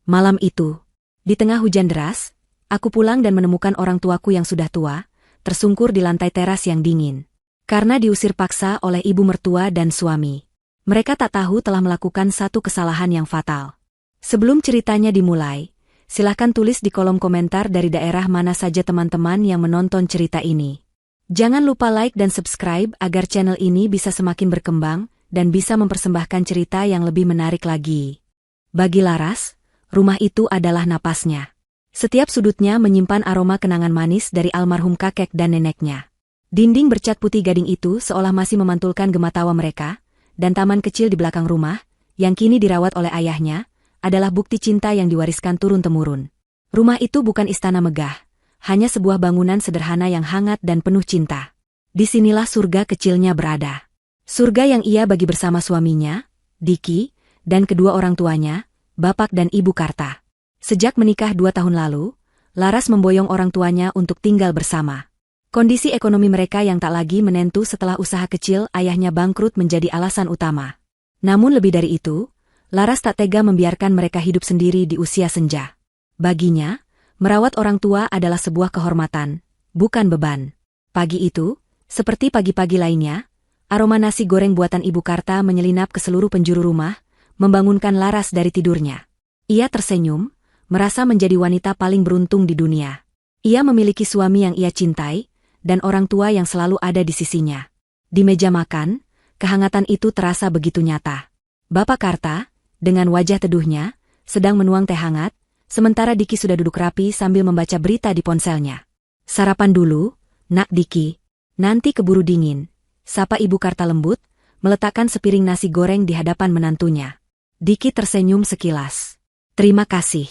Malam itu, di tengah hujan deras, aku pulang dan menemukan orang tuaku yang sudah tua, tersungkur di lantai teras yang dingin. Karena diusir paksa oleh ibu mertua dan suami. Mereka tak tahu telah melakukan satu kesalahan yang fatal. Sebelum ceritanya dimulai, silahkan tulis di kolom komentar dari daerah mana saja teman-teman yang menonton cerita ini. Jangan lupa like dan subscribe agar channel ini bisa semakin berkembang dan bisa mempersembahkan cerita yang lebih menarik lagi. Bagi Laras, rumah itu adalah napasnya. Setiap sudutnya menyimpan aroma kenangan manis dari almarhum kakek dan neneknya. Dinding bercat putih gading itu seolah masih memantulkan gema tawa mereka, dan taman kecil di belakang rumah, yang kini dirawat oleh ayahnya, adalah bukti cinta yang diwariskan turun-temurun. Rumah itu bukan istana megah, hanya sebuah bangunan sederhana yang hangat dan penuh cinta. Disinilah surga kecilnya berada. Surga yang ia bagi bersama suaminya, Diki, dan kedua orang tuanya, Bapak dan Ibu Karta. Sejak menikah 2 tahun lalu, Laras memboyong orang tuanya untuk tinggal bersama. Kondisi ekonomi mereka yang tak lagi menentu setelah usaha kecil ayahnya bangkrut menjadi alasan utama. Namun lebih dari itu, Laras tak tega membiarkan mereka hidup sendiri di usia senja. Baginya, merawat orang tua adalah sebuah kehormatan, bukan beban. Pagi itu, seperti pagi-pagi lainnya, aroma nasi goreng buatan Ibu Karta menyelinap ke seluruh penjuru rumah, membangunkan Laras dari tidurnya. Ia tersenyum, merasa menjadi wanita paling beruntung di dunia. Ia memiliki suami yang ia cintai, dan orang tua yang selalu ada di sisinya. Di meja makan, kehangatan itu terasa begitu nyata. Bapak Karta, dengan wajah teduhnya, sedang menuang teh hangat, sementara Diki sudah duduk rapi sambil membaca berita di ponselnya. "Sarapan dulu, Nak Diki. Nanti keburu dingin," sapa Ibu Karta lembut, meletakkan sepiring nasi goreng di hadapan menantunya. Diki tersenyum sekilas. "Terima kasih,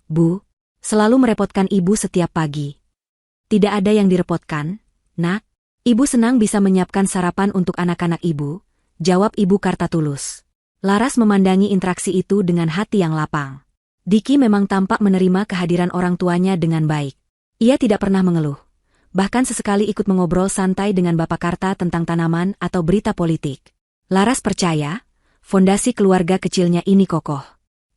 Bu. Selalu merepotkan Ibu setiap pagi." "Tidak ada yang direpotkan, Nak. Ibu senang bisa menyiapkan sarapan untuk anak-anak Ibu," jawab Ibu Karta tulus. Laras memandangi interaksi itu dengan hati yang lapang. Diki memang tampak menerima kehadiran orang tuanya dengan baik. Ia tidak pernah mengeluh. Bahkan sesekali ikut mengobrol santai dengan Bapak Karta tentang tanaman atau berita politik. Laras percaya, fondasi keluarga kecilnya ini kokoh.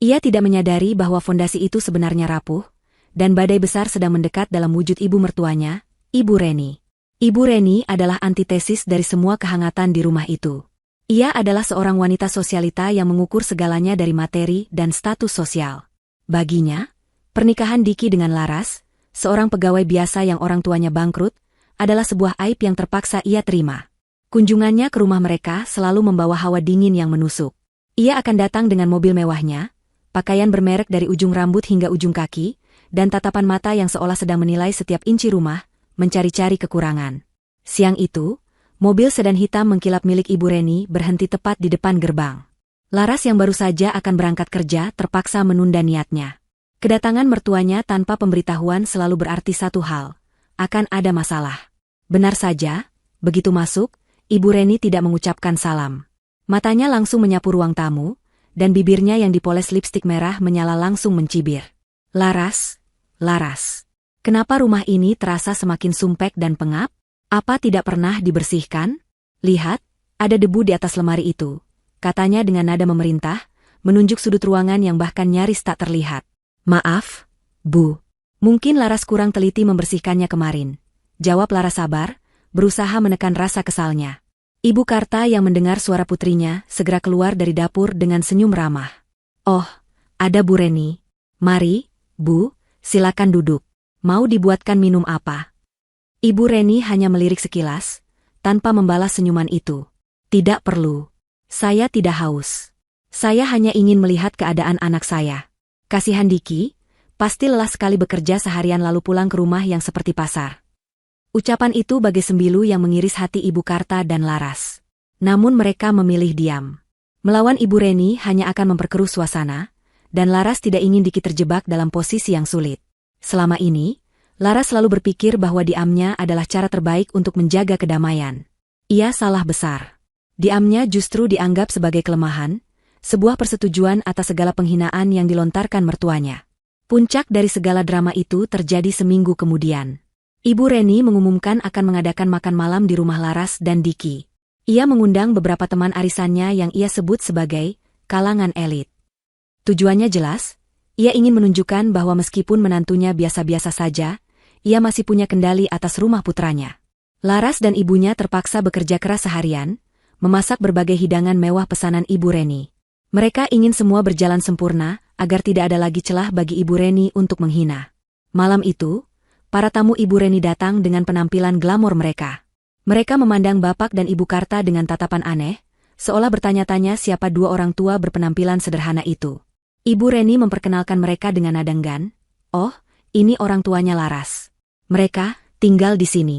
Ia tidak menyadari bahwa fondasi itu sebenarnya rapuh, dan badai besar sedang mendekat dalam wujud ibu mertuanya, Ibu Reni. Ibu Reni adalah antitesis dari semua kehangatan di rumah itu. Ia adalah seorang wanita sosialita yang mengukur segalanya dari materi dan status sosial. Baginya, pernikahan Diki dengan Laras, seorang pegawai biasa yang orang tuanya bangkrut, adalah sebuah aib yang terpaksa ia terima. Kunjungannya ke rumah mereka selalu membawa hawa dingin yang menusuk. Ia akan datang dengan mobil mewahnya, pakaian bermerek dari ujung rambut hingga ujung kaki, dan tatapan mata yang seolah sedang menilai setiap inci rumah, mencari-cari kekurangan. Siang itu, mobil sedan hitam mengkilap milik Ibu Reni berhenti tepat di depan gerbang. Laras yang baru saja akan berangkat kerja terpaksa menunda niatnya. Kedatangan mertuanya tanpa pemberitahuan selalu berarti satu hal, akan ada masalah. Benar saja, begitu masuk, Ibu Reni tidak mengucapkan salam. Matanya langsung menyapu ruang tamu, dan bibirnya yang dipoles lipstik merah menyala langsung mencibir. "Laras, Laras. Kenapa rumah ini terasa semakin sumpek dan pengap? Apa tidak pernah dibersihkan? Lihat, ada debu di atas lemari itu," katanya dengan nada memerintah, menunjuk sudut ruangan yang bahkan nyaris tak terlihat. "Maaf, Bu. Mungkin Laras kurang teliti membersihkannya kemarin," jawab Laras sabar, berusaha menekan rasa kesalnya. Ibu Karta yang mendengar suara putrinya segera keluar dari dapur dengan senyum ramah. "Oh, ada Bu Reni. Mari, Bu, silakan duduk. Mau dibuatkan minum apa?" Ibu Reni hanya melirik sekilas, tanpa membalas senyuman itu. "Tidak perlu. Saya tidak haus. Saya hanya ingin melihat keadaan anak saya. Kasihan Diki, pasti lelah sekali bekerja seharian lalu pulang ke rumah yang seperti pasar." Ucapan itu bagai sembilu yang mengiris hati Ibu Karta dan Laras. Namun mereka memilih diam. Melawan Ibu Reni hanya akan memperkeruh suasana, dan Laras tidak ingin Diki terjebak dalam posisi yang sulit. Selama ini, Laras selalu berpikir bahwa diamnya adalah cara terbaik untuk menjaga kedamaian. Ia salah besar. Diamnya justru dianggap sebagai kelemahan, sebuah persetujuan atas segala penghinaan yang dilontarkan mertuanya. Puncak dari segala drama itu terjadi seminggu kemudian. Ibu Reni mengumumkan akan mengadakan makan malam di rumah Laras dan Diki. Ia mengundang beberapa teman arisannya yang ia sebut sebagai kalangan elit. Tujuannya jelas, Ia ingin menunjukkan bahwa meskipun menantunya biasa-biasa saja, ia masih punya kendali atas rumah putranya. Laras dan ibunya terpaksa bekerja keras seharian, memasak berbagai hidangan mewah pesanan Ibu Reni. Mereka ingin semua berjalan sempurna, agar tidak ada lagi celah bagi Ibu Reni untuk menghina. Malam itu, para tamu Ibu Reni datang dengan penampilan glamor mereka. Mereka memandang Bapak dan Ibu Karta dengan tatapan aneh, seolah bertanya-tanya siapa dua orang tua berpenampilan sederhana itu. Ibu Reni memperkenalkan mereka dengan nada enggan. "Oh, ini orang tuanya Laras. Mereka tinggal di sini."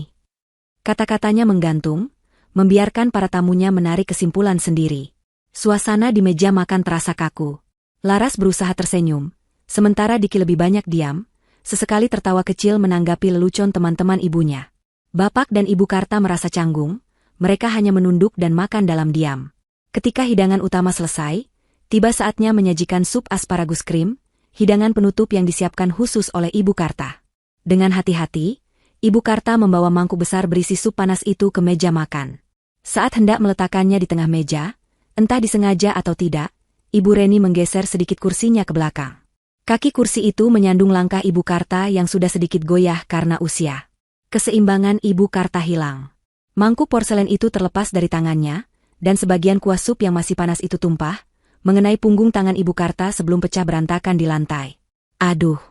Kata-katanya menggantung, membiarkan para tamunya menarik kesimpulan sendiri. Suasana di meja makan terasa kaku. Laras berusaha tersenyum, sementara Diki lebih banyak diam, sesekali tertawa kecil menanggapi lelucon teman-teman ibunya. Bapak dan Ibu Karta merasa canggung, mereka hanya menunduk dan makan dalam diam. Ketika hidangan utama selesai, tiba saatnya menyajikan sup asparagus krim, hidangan penutup yang disiapkan khusus oleh Ibu Karta. Dengan hati-hati, Ibu Karta membawa mangkuk besar berisi sup panas itu ke meja makan. Saat hendak meletakkannya di tengah meja, entah disengaja atau tidak, Ibu Reni menggeser sedikit kursinya ke belakang. Kaki kursi itu menyandung langkah Ibu Karta yang sudah sedikit goyah karena usia. Keseimbangan Ibu Karta hilang. Mangkuk porselen itu terlepas dari tangannya, dan sebagian kuah sup yang masih panas itu tumpah, mengenai punggung tangan Ibu Karta sebelum pecah berantakan di lantai. Aduh!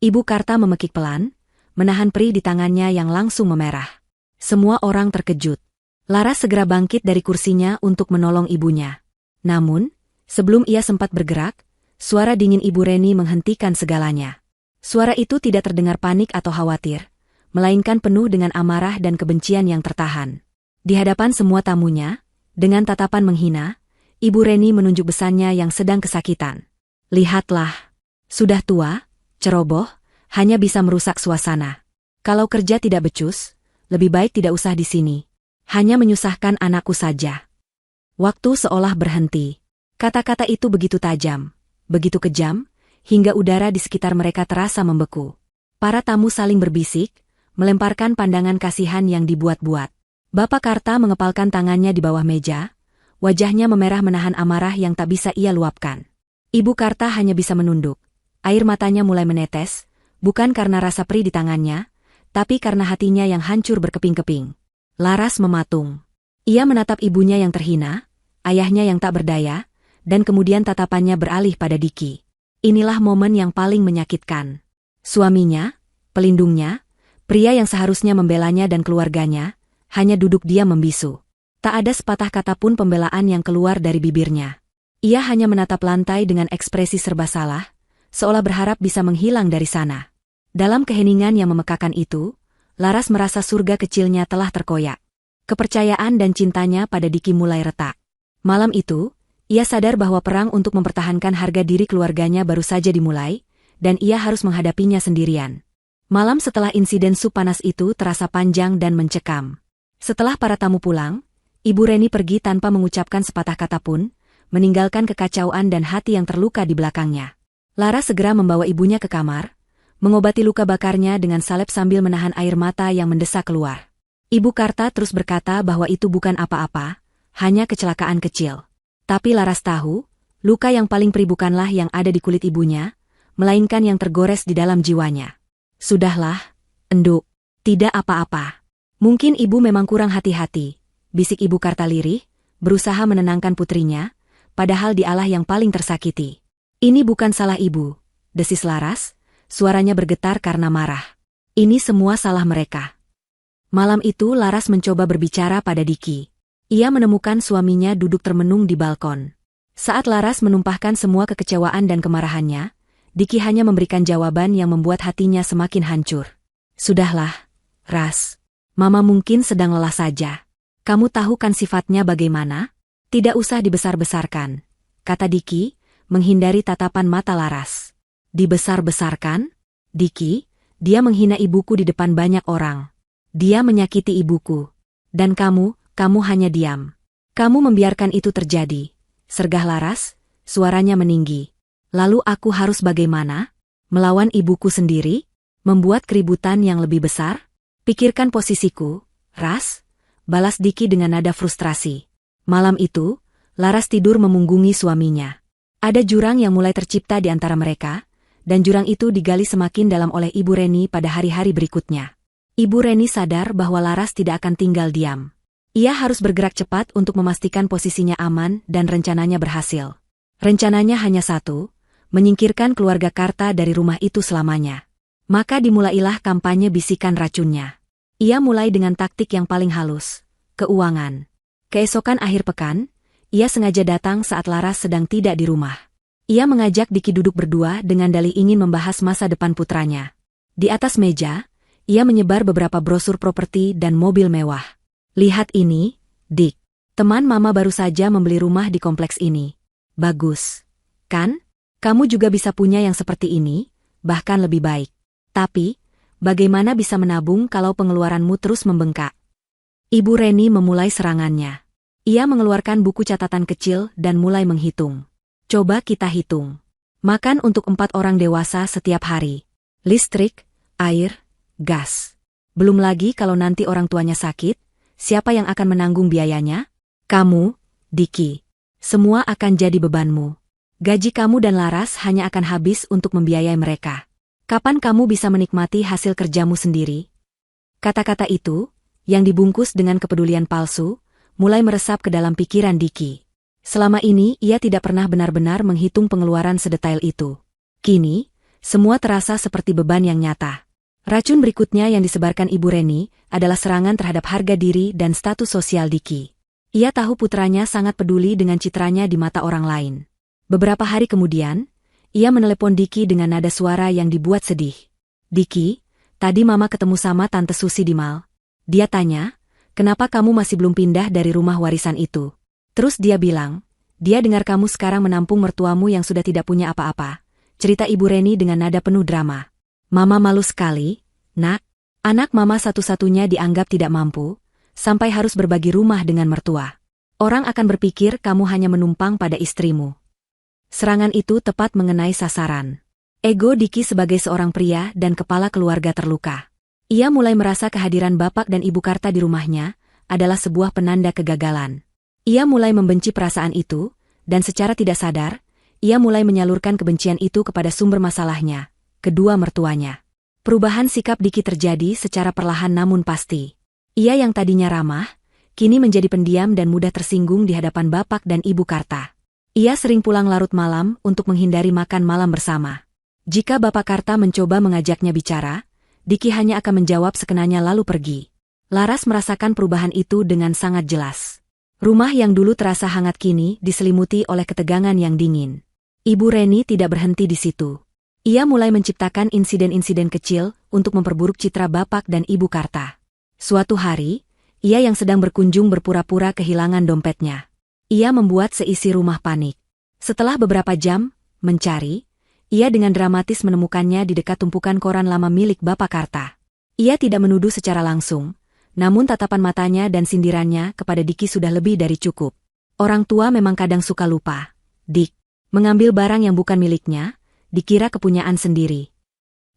Ibu Karta memekik pelan, menahan perih di tangannya yang langsung memerah. Semua orang terkejut. Laras segera bangkit dari kursinya untuk menolong ibunya. Namun, sebelum ia sempat bergerak, suara dingin Ibu Reni menghentikan segalanya. Suara itu tidak terdengar panik atau khawatir, melainkan penuh dengan amarah dan kebencian yang tertahan. Di hadapan semua tamunya, dengan tatapan menghina, Ibu Reni menunjuk besannya yang sedang kesakitan. "Lihatlah, sudah tua, ceroboh, hanya bisa merusak suasana. Kalau kerja tidak becus, lebih baik tidak usah di sini. Hanya menyusahkan anakku saja." Waktu seolah berhenti. Kata-kata itu begitu tajam, begitu kejam, hingga udara di sekitar mereka terasa membeku. Para tamu saling berbisik, melemparkan pandangan kasihan yang dibuat-buat. Bapak Karta mengepalkan tangannya di bawah meja, wajahnya memerah menahan amarah yang tak bisa ia luapkan. Ibu Karta hanya bisa menunduk. Air matanya mulai menetes, bukan karena rasa perih di tangannya, tapi karena hatinya yang hancur berkeping-keping. Laras mematung. Ia menatap ibunya yang terhina, ayahnya yang tak berdaya, dan kemudian tatapannya beralih pada Diki. Inilah momen yang paling menyakitkan. Suaminya, pelindungnya, pria yang seharusnya membelanya dan keluarganya, hanya duduk diam membisu. Tak ada sepatah kata pun pembelaan yang keluar dari bibirnya. Ia hanya menatap lantai dengan ekspresi serba salah, seolah berharap bisa menghilang dari sana. Dalam keheningan yang memekakan itu, Laras merasa surga kecilnya telah terkoyak. Kepercayaan dan cintanya pada Diki mulai retak. Malam itu, ia sadar bahwa perang untuk mempertahankan harga diri keluarganya baru saja dimulai, dan ia harus menghadapinya sendirian. Malam setelah insiden sup panas itu terasa panjang dan mencekam. Setelah para tamu pulang, Ibu Reni pergi tanpa mengucapkan sepatah kata pun, meninggalkan kekacauan dan hati yang terluka di belakangnya. Laras segera membawa ibunya ke kamar, mengobati luka bakarnya dengan salep sambil menahan air mata yang mendesak keluar. Ibu Karta terus berkata bahwa itu bukan apa-apa, hanya kecelakaan kecil. Tapi Laras tahu, luka yang paling perih bukanlah yang ada di kulit ibunya, melainkan yang tergores di dalam jiwanya. "Sudahlah, Enduk, tidak apa-apa. Mungkin ibu memang kurang hati-hati," bisik Ibu Karta lirih, berusaha menenangkan putrinya, padahal dialah yang paling tersakiti. "Ini bukan salah ibu," desis Laras, suaranya bergetar karena marah. "Ini semua salah mereka." Malam itu Laras mencoba berbicara pada Diki. Ia menemukan suaminya duduk termenung di balkon. Saat Laras menumpahkan semua kekecewaan dan kemarahannya, Diki hanya memberikan jawaban yang membuat hatinya semakin hancur. "Sudahlah, Ras. Mama mungkin sedang lelah saja. Kamu tahu kan sifatnya bagaimana? Tidak usah dibesar-besarkan," kata Diki, menghindari tatapan mata Laras. "Dibesar-besarkan? Diki, dia menghina ibuku di depan banyak orang. Dia menyakiti ibuku. Dan kamu hanya diam. Kamu membiarkan itu terjadi," sergah Laras, suaranya meninggi. "Lalu aku harus bagaimana? Melawan ibuku sendiri? Membuat keributan yang lebih besar? Pikirkan posisiku, Ras," balas Diki dengan nada frustrasi. Malam itu, Laras tidur memunggungi suaminya. Ada jurang yang mulai tercipta di antara mereka, dan jurang itu digali semakin dalam oleh Ibu Reni pada hari-hari berikutnya. Ibu Reni sadar bahwa Laras tidak akan tinggal diam. Ia harus bergerak cepat untuk memastikan posisinya aman dan rencananya berhasil. Rencananya hanya satu, menyingkirkan keluarga Karta dari rumah itu selamanya. Maka dimulailah kampanye bisikan racunnya. Ia mulai dengan taktik yang paling halus, keuangan. Keesokan akhir pekan, ia sengaja datang saat Laras sedang tidak di rumah. Ia mengajak Diki duduk berdua dengan dalih ingin membahas masa depan putranya. Di atas meja, ia menyebar beberapa brosur properti dan mobil mewah. Lihat ini, Dik. Teman Mama baru saja membeli rumah di kompleks ini. Bagus, kan? Kamu juga bisa punya yang seperti ini, bahkan lebih baik. Tapi, bagaimana bisa menabung kalau pengeluaranmu terus membengkak? Ibu Reni memulai serangannya. Ia mengeluarkan buku catatan kecil dan mulai menghitung. Coba kita hitung. Makan untuk 4 orang dewasa setiap hari. Listrik, air, gas. Belum lagi kalau nanti orang tuanya sakit, siapa yang akan menanggung biayanya? Kamu, Diki. Semua akan jadi bebanmu. Gaji kamu dan Laras hanya akan habis untuk membiayai mereka. Kapan kamu bisa menikmati hasil kerjamu sendiri? Kata-kata itu, yang dibungkus dengan kepedulian palsu, mulai meresap ke dalam pikiran Diki. Selama ini ia tidak pernah benar-benar menghitung pengeluaran sedetail itu. Kini, semua terasa seperti beban yang nyata. Racun berikutnya yang disebarkan Ibu Reni adalah serangan terhadap harga diri dan status sosial Diki. Ia tahu putranya sangat peduli dengan citranya di mata orang lain. Beberapa hari kemudian, ia menelepon Diki dengan nada suara yang dibuat sedih. Diki, tadi Mama ketemu sama Tante Susi di mal. Dia tanya, kenapa kamu masih belum pindah dari rumah warisan itu? Terus dia bilang, dia dengar kamu sekarang menampung mertuamu yang sudah tidak punya apa-apa. Cerita Ibu Reni dengan nada penuh drama. Mama malu sekali, Nak. Anak Mama satu-satunya dianggap tidak mampu, sampai harus berbagi rumah dengan mertua. Orang akan berpikir kamu hanya menumpang pada istrimu. Serangan itu tepat mengenai sasaran. Ego Diki sebagai seorang pria dan kepala keluarga terluka. Ia mulai merasa kehadiran Bapak dan Ibu Karta di rumahnya adalah sebuah penanda kegagalan. Ia mulai membenci perasaan itu, dan secara tidak sadar, ia mulai menyalurkan kebencian itu kepada sumber masalahnya, kedua mertuanya. Perubahan sikap Diki terjadi secara perlahan namun pasti. Ia yang tadinya ramah, kini menjadi pendiam dan mudah tersinggung di hadapan Bapak dan Ibu Karta. Ia sering pulang larut malam untuk menghindari makan malam bersama. Jika Bapak Karta mencoba mengajaknya bicara, Diki hanya akan menjawab sekenanya lalu pergi. Laras merasakan perubahan itu dengan sangat jelas. Rumah yang dulu terasa hangat kini diselimuti oleh ketegangan yang dingin. Ibu Reni tidak berhenti di situ. Ia mulai menciptakan insiden-insiden kecil untuk memperburuk citra Bapak dan Ibu Karta. Suatu hari, ia yang sedang berkunjung berpura-pura kehilangan dompetnya. Ia membuat seisi rumah panik. Setelah beberapa jam mencari, ia dengan dramatis menemukannya di dekat tumpukan koran lama milik Bapak Karta. Ia tidak menuduh secara langsung, namun tatapan matanya dan sindirannya kepada Diki sudah lebih dari cukup. Orang tua memang kadang suka lupa. Dik, mengambil barang yang bukan miliknya, dikira kepunyaan sendiri.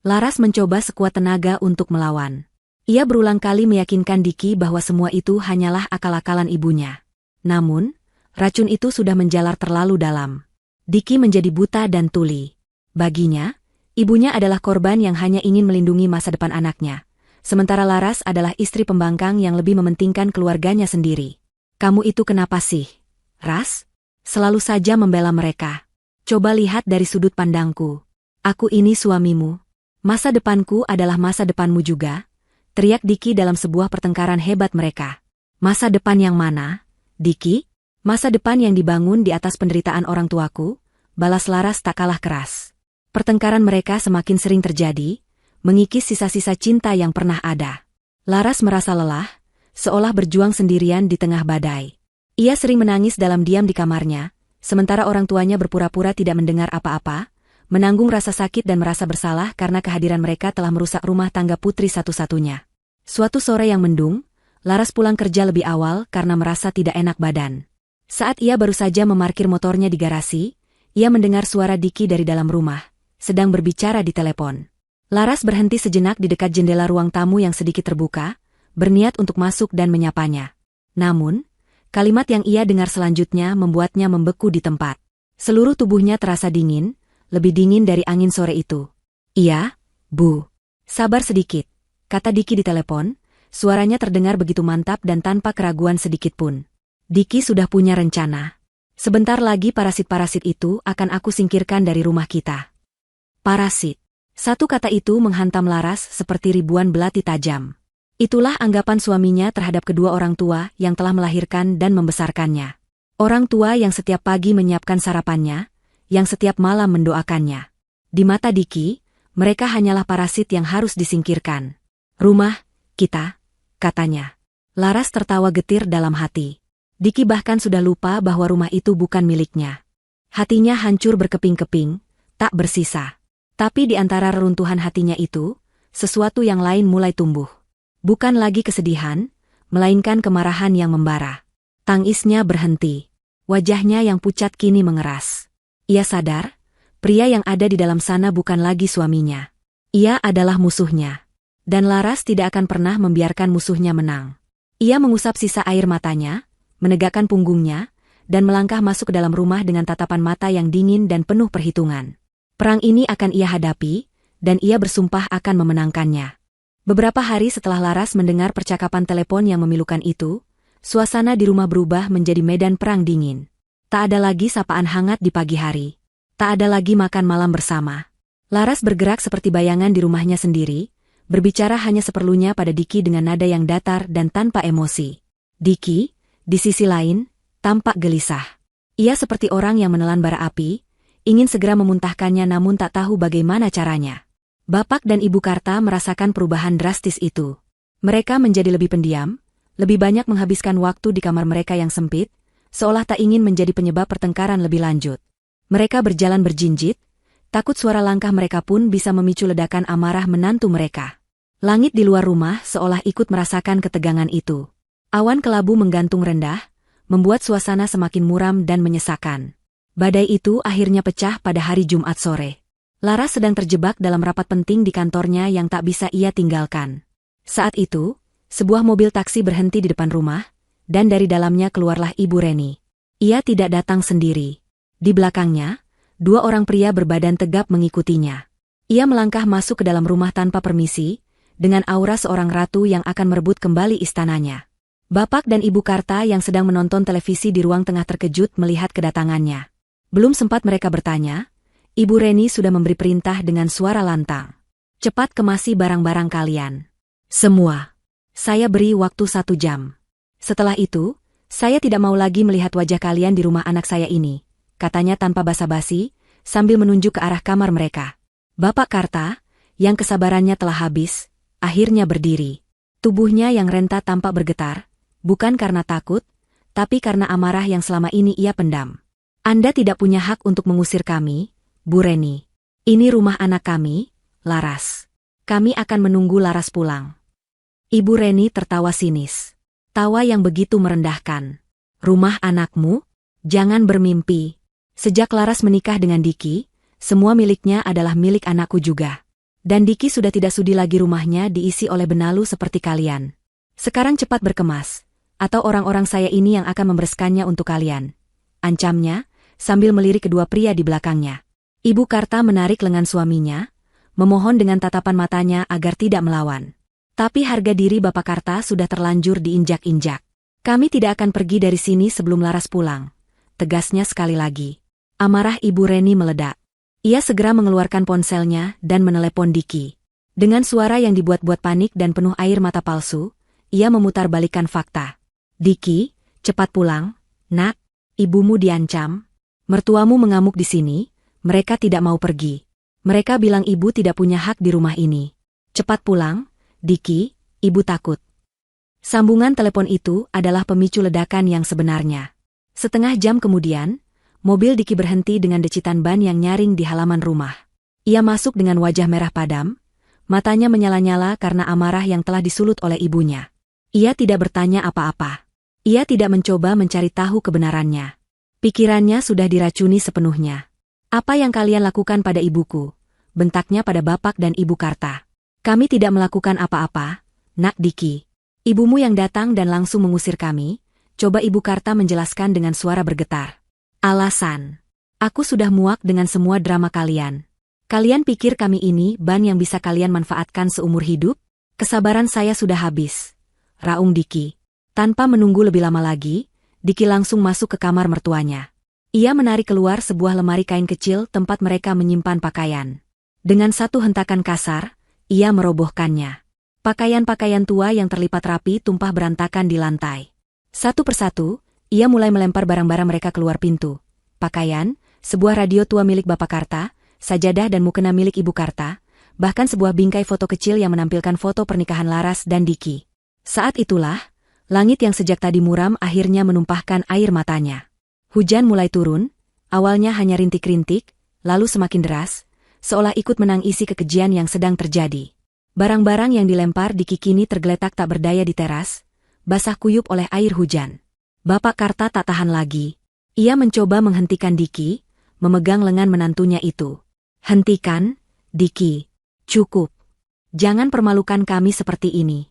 Laras mencoba sekuat tenaga untuk melawan. Ia berulang kali meyakinkan Diki bahwa semua itu hanyalah akal-akalan ibunya. Namun, racun itu sudah menjalar terlalu dalam. Diki menjadi buta dan tuli. Baginya, ibunya adalah korban yang hanya ingin melindungi masa depan anaknya. Sementara Laras adalah istri pembangkang yang lebih mementingkan keluarganya sendiri. Kamu itu kenapa sih, Ras? Selalu saja membela mereka. Coba lihat dari sudut pandangku. Aku ini suamimu. Masa depanku adalah masa depanmu juga, teriak Diki dalam sebuah pertengkaran hebat mereka. Masa depan yang mana, Diki? Masa depan yang dibangun di atas penderitaan orang tuaku, balas Laras tak kalah keras. Pertengkaran mereka semakin sering terjadi, mengikis sisa-sisa cinta yang pernah ada. Laras merasa lelah, seolah berjuang sendirian di tengah badai. Ia sering menangis dalam diam di kamarnya, sementara orang tuanya berpura-pura tidak mendengar apa-apa, menanggung rasa sakit dan merasa bersalah karena kehadiran mereka telah merusak rumah tangga putri satu-satunya. Suatu sore yang mendung, Laras pulang kerja lebih awal karena merasa tidak enak badan. Saat ia baru saja memarkir motornya di garasi, ia mendengar suara Diki dari dalam rumah, sedang berbicara di telepon. Laras berhenti sejenak di dekat jendela ruang tamu yang sedikit terbuka, berniat untuk masuk dan menyapanya. Namun, kalimat yang ia dengar selanjutnya membuatnya membeku di tempat. Seluruh tubuhnya terasa dingin, lebih dingin dari angin sore itu. Iya, Bu. Sabar sedikit, kata Diki di telepon, suaranya terdengar begitu mantap dan tanpa keraguan sedikitpun. Diki sudah punya rencana. Sebentar lagi parasit-parasit itu akan aku singkirkan dari rumah kita. Parasit. Satu kata itu menghantam Laras seperti ribuan belati tajam. Itulah anggapan suaminya terhadap kedua orang tua yang telah melahirkan dan membesarkannya. Orang tua yang setiap pagi menyiapkan sarapannya, yang setiap malam mendoakannya. Di mata Diki, mereka hanyalah parasit yang harus disingkirkan. Rumah, kita, katanya. Laras tertawa getir dalam hati. Diki bahkan sudah lupa bahwa rumah itu bukan miliknya. Hatinya hancur berkeping-keping, tak bersisa. Tapi di antara reruntuhan hatinya itu, sesuatu yang lain mulai tumbuh. Bukan lagi kesedihan, melainkan kemarahan yang membara. Tangisnya berhenti. Wajahnya yang pucat kini mengeras. Ia sadar, pria yang ada di dalam sana bukan lagi suaminya. Ia adalah musuhnya. Dan Laras tidak akan pernah membiarkan musuhnya menang. Ia mengusap sisa air matanya, menegakkan punggungnya, dan melangkah masuk ke dalam rumah dengan tatapan mata yang dingin dan penuh perhitungan. Perang ini akan ia hadapi, dan ia bersumpah akan memenangkannya. Beberapa hari setelah Laras mendengar percakapan telepon yang memilukan itu, suasana di rumah berubah menjadi medan perang dingin. Tak ada lagi sapaan hangat di pagi hari. Tak ada lagi makan malam bersama. Laras bergerak seperti bayangan di rumahnya sendiri, berbicara hanya seperlunya pada Diki dengan nada yang datar dan tanpa emosi. Diki, di sisi lain, tampak gelisah. Ia seperti orang yang menelan bara api, ingin segera memuntahkannya namun tak tahu bagaimana caranya. Bapak dan Ibu Karta merasakan perubahan drastis itu. Mereka menjadi lebih pendiam, lebih banyak menghabiskan waktu di kamar mereka yang sempit, seolah tak ingin menjadi penyebab pertengkaran lebih lanjut. Mereka berjalan berjinjit, takut suara langkah mereka pun bisa memicu ledakan amarah menantu mereka. Langit di luar rumah seolah ikut merasakan ketegangan itu. Awan kelabu menggantung rendah, membuat suasana semakin muram dan menyesakan. Badai itu akhirnya pecah pada hari Jumat sore. Laras sedang terjebak dalam rapat penting di kantornya yang tak bisa ia tinggalkan. Saat itu, sebuah mobil taksi berhenti di depan rumah, dan dari dalamnya keluarlah Ibu Reni. Ia tidak datang sendiri. Di belakangnya, dua orang pria berbadan tegap mengikutinya. Ia melangkah masuk ke dalam rumah tanpa permisi, dengan aura seorang ratu yang akan merebut kembali istananya. Bapak dan Ibu Karta yang sedang menonton televisi di ruang tengah terkejut melihat kedatangannya. Belum sempat mereka bertanya, Ibu Reni sudah memberi perintah dengan suara lantang. Cepat kemasi barang-barang kalian. Semua. Saya beri waktu 1 jam. Setelah itu, saya tidak mau lagi melihat wajah kalian di rumah anak saya ini, katanya tanpa basa-basi, sambil menunjuk ke arah kamar mereka. Bapak Karta, yang kesabarannya telah habis, akhirnya berdiri. Tubuhnya yang renta tampak bergetar, bukan karena takut, tapi karena amarah yang selama ini ia pendam. Anda tidak punya hak untuk mengusir kami, Bu Reni. Ini rumah anak kami, Laras. Kami akan menunggu Laras pulang. Ibu Reni tertawa sinis. Tawa yang begitu merendahkan. Rumah anakmu? Jangan bermimpi. Sejak Laras menikah dengan Diki, semua miliknya adalah milik anakku juga. Dan Diki sudah tidak sudi lagi rumahnya diisi oleh benalu seperti kalian. Sekarang cepat berkemas, atau orang-orang saya ini yang akan membereskannya untuk kalian. Ancamnya, sambil melirik kedua pria di belakangnya. Ibu Karta menarik lengan suaminya, memohon dengan tatapan matanya agar tidak melawan. Tapi harga diri Bapak Karta sudah terlanjur diinjak-injak. Kami tidak akan pergi dari sini sebelum Laras pulang. Tegasnya sekali lagi. Amarah Ibu Reni meledak. Ia segera mengeluarkan ponselnya dan menelepon Diki. Dengan suara yang dibuat-buat panik dan penuh air mata palsu, ia memutarbalikkan fakta. Diki, cepat pulang, nak, ibumu diancam. Mertuamu mengamuk di sini, mereka tidak mau pergi. Mereka bilang ibu tidak punya hak di rumah ini. Cepat pulang, Diki, ibu takut. Sambungan telepon itu adalah pemicu ledakan yang sebenarnya. Setengah jam kemudian, mobil Diki berhenti dengan decitan ban yang nyaring di halaman rumah. Ia masuk dengan wajah merah padam, matanya menyala-nyala karena amarah yang telah disulut oleh ibunya. Ia tidak bertanya apa-apa. Ia tidak mencoba mencari tahu kebenarannya. Pikirannya sudah diracuni sepenuhnya. Apa yang kalian lakukan pada ibuku? Bentaknya pada Bapak dan Ibu Karta. Kami tidak melakukan apa-apa, nak Diki. Ibumu yang datang dan langsung mengusir kami, coba Ibu Karta menjelaskan dengan suara bergetar. Alasan. Aku sudah muak dengan semua drama kalian. Kalian pikir kami ini ban yang bisa kalian manfaatkan seumur hidup? Kesabaran saya sudah habis. Raung Diki. Tanpa menunggu lebih lama lagi, Diki langsung masuk ke kamar mertuanya. Ia menarik keluar sebuah lemari kain kecil tempat mereka menyimpan pakaian. Dengan satu hentakan kasar, ia merobohkannya. Pakaian-pakaian tua yang terlipat rapi tumpah berantakan di lantai. Satu persatu, ia mulai melempar barang-barang mereka keluar pintu. Pakaian, sebuah radio tua milik Bapak Karta, sajadah dan mukena milik Ibu Karta, bahkan sebuah bingkai foto kecil yang menampilkan foto pernikahan Laras dan Diki. Saat itulah, langit yang sejak tadi muram akhirnya menumpahkan air matanya. Hujan mulai turun, awalnya hanya rintik-rintik, lalu semakin deras, seolah ikut menangisi kekejian yang sedang terjadi. Barang-barang yang dilempar Diki kini tergeletak tak berdaya di teras, basah kuyup oleh air hujan. Bapak Karta tak tahan lagi. Ia mencoba menghentikan Diki, memegang lengan menantunya itu. Hentikan, Diki. Cukup. Jangan permalukan kami seperti ini.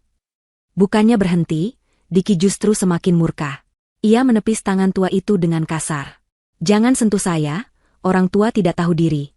Bukannya berhenti, Diki justru semakin murka. Ia menepis tangan tua itu dengan kasar. Jangan sentuh saya, orang tua tidak tahu diri.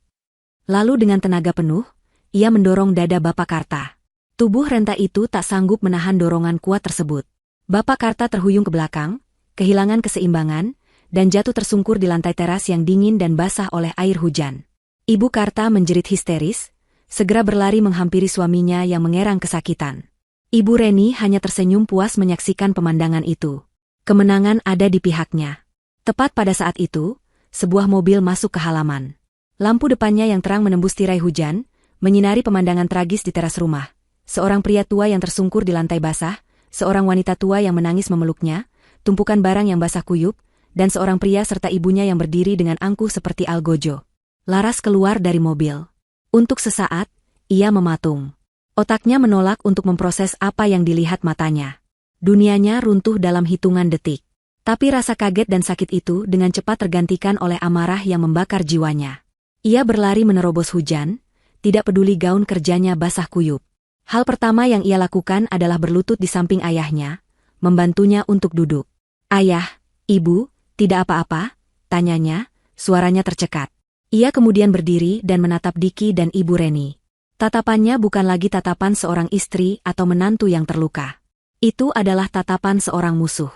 Lalu dengan tenaga penuh, ia mendorong dada Bapak Karta. Tubuh renta itu tak sanggup menahan dorongan kuat tersebut. Bapak Karta terhuyung ke belakang, kehilangan keseimbangan, dan jatuh tersungkur di lantai teras yang dingin dan basah oleh air hujan. Ibu Karta menjerit histeris, segera berlari menghampiri suaminya yang mengerang kesakitan. Ibu Reni hanya tersenyum puas menyaksikan pemandangan itu. Kemenangan ada di pihaknya. Tepat pada saat itu, sebuah mobil masuk ke halaman. Lampu depannya yang terang menembus tirai hujan, menyinari pemandangan tragis di teras rumah. Seorang pria tua yang tersungkur di lantai basah, seorang wanita tua yang menangis memeluknya, tumpukan barang yang basah kuyup, dan seorang pria serta ibunya yang berdiri dengan angkuh seperti algojo. Laras keluar dari mobil. Untuk sesaat, ia mematung. Otaknya menolak untuk memproses apa yang dilihat matanya. Dunianya runtuh dalam hitungan detik. Tapi rasa kaget dan sakit itu dengan cepat tergantikan oleh amarah yang membakar jiwanya. Ia berlari menerobos hujan, tidak peduli gaun kerjanya basah kuyup. Hal pertama yang ia lakukan adalah berlutut di samping ayahnya, membantunya untuk duduk. "Ayah, Ibu, tidak apa-apa?" tanyanya, suaranya tercekat. Ia kemudian berdiri dan menatap Diki dan Ibu Reni. Tatapannya bukan lagi tatapan seorang istri atau menantu yang terluka. Itu adalah tatapan seorang musuh.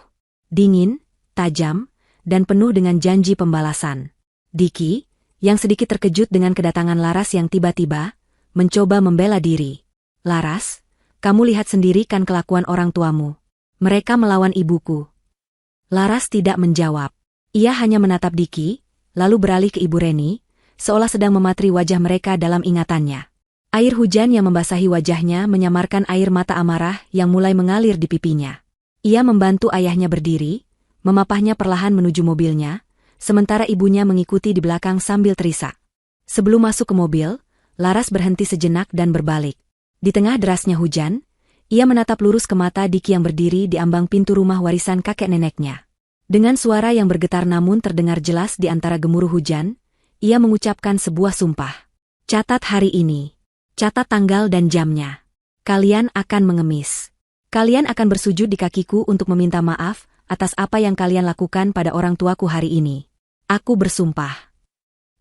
Dingin, tajam, dan penuh dengan janji pembalasan. Diki, yang sedikit terkejut dengan kedatangan Laras yang tiba-tiba, mencoba membela diri. "Laras, kamu lihat sendiri kan kelakuan orang tuamu. Mereka melawan ibuku." Laras tidak menjawab. Ia hanya menatap Diki, lalu beralih ke Ibu Reni, seolah sedang mematri wajah mereka dalam ingatannya. Air hujan yang membasahi wajahnya menyamarkan air mata amarah yang mulai mengalir di pipinya. Ia membantu ayahnya berdiri, memapahnya perlahan menuju mobilnya, sementara ibunya mengikuti di belakang sambil terisak. Sebelum masuk ke mobil, Laras berhenti sejenak dan berbalik. Di tengah derasnya hujan, ia menatap lurus ke mata Diki yang berdiri di ambang pintu rumah warisan kakek neneknya. Dengan suara yang bergetar namun terdengar jelas di antara gemuruh hujan, ia mengucapkan sebuah sumpah. "Catat hari ini. Catat tanggal dan jamnya. Kalian akan mengemis. Kalian akan bersujud di kakiku untuk meminta maaf atas apa yang kalian lakukan pada orang tuaku hari ini. Aku bersumpah."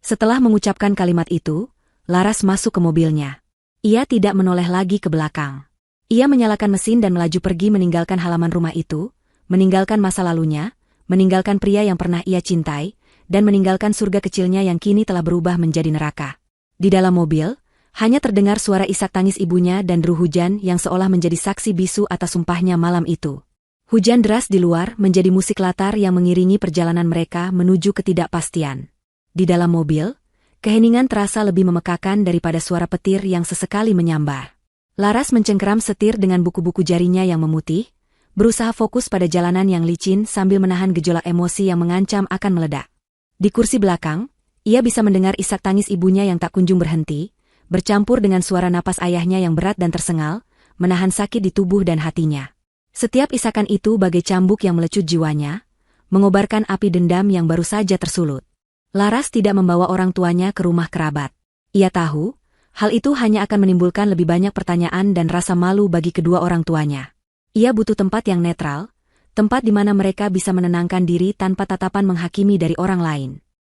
Setelah mengucapkan kalimat itu, Laras masuk ke mobilnya. Ia tidak menoleh lagi ke belakang. Ia menyalakan mesin dan melaju pergi meninggalkan halaman rumah itu, meninggalkan masa lalunya, meninggalkan pria yang pernah ia cintai, dan meninggalkan surga kecilnya yang kini telah berubah menjadi neraka. Di dalam mobil, hanya terdengar suara isak tangis ibunya dan deru hujan yang seolah menjadi saksi bisu atas sumpahnya malam itu. Hujan deras di luar menjadi musik latar yang mengiringi perjalanan mereka menuju ketidakpastian. Di dalam mobil, keheningan terasa lebih memekakan daripada suara petir yang sesekali menyambar. Laras mencengkeram setir dengan buku-buku jarinya yang memutih, berusaha fokus pada jalanan yang licin sambil menahan gejolak emosi yang mengancam akan meledak. Di kursi belakang, ia bisa mendengar isak tangis ibunya yang tak kunjung berhenti, bercampur dengan suara napas ayahnya yang berat dan tersengal, menahan sakit di tubuh dan hatinya. Setiap isakan itu bagai cambuk yang melecut jiwanya, mengobarkan api dendam yang baru saja tersulut. Laras tidak membawa orang tuanya ke rumah kerabat. Ia tahu, hal itu hanya akan menimbulkan lebih banyak pertanyaan dan rasa malu bagi kedua orang tuanya. Ia butuh tempat yang netral, tempat di mana mereka bisa menenangkan diri tanpa tatapan menghakimi dari orang lain.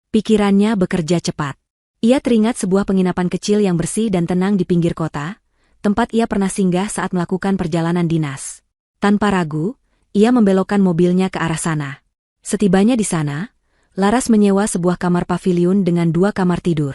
Pikirannya bekerja cepat. Ia teringat sebuah penginapan kecil yang bersih dan tenang di pinggir kota, tempat ia pernah singgah saat melakukan perjalanan dinas. Tanpa ragu, ia membelokkan mobilnya ke arah sana. Setibanya di sana, Laras menyewa sebuah kamar paviliun dengan 2 kamar tidur.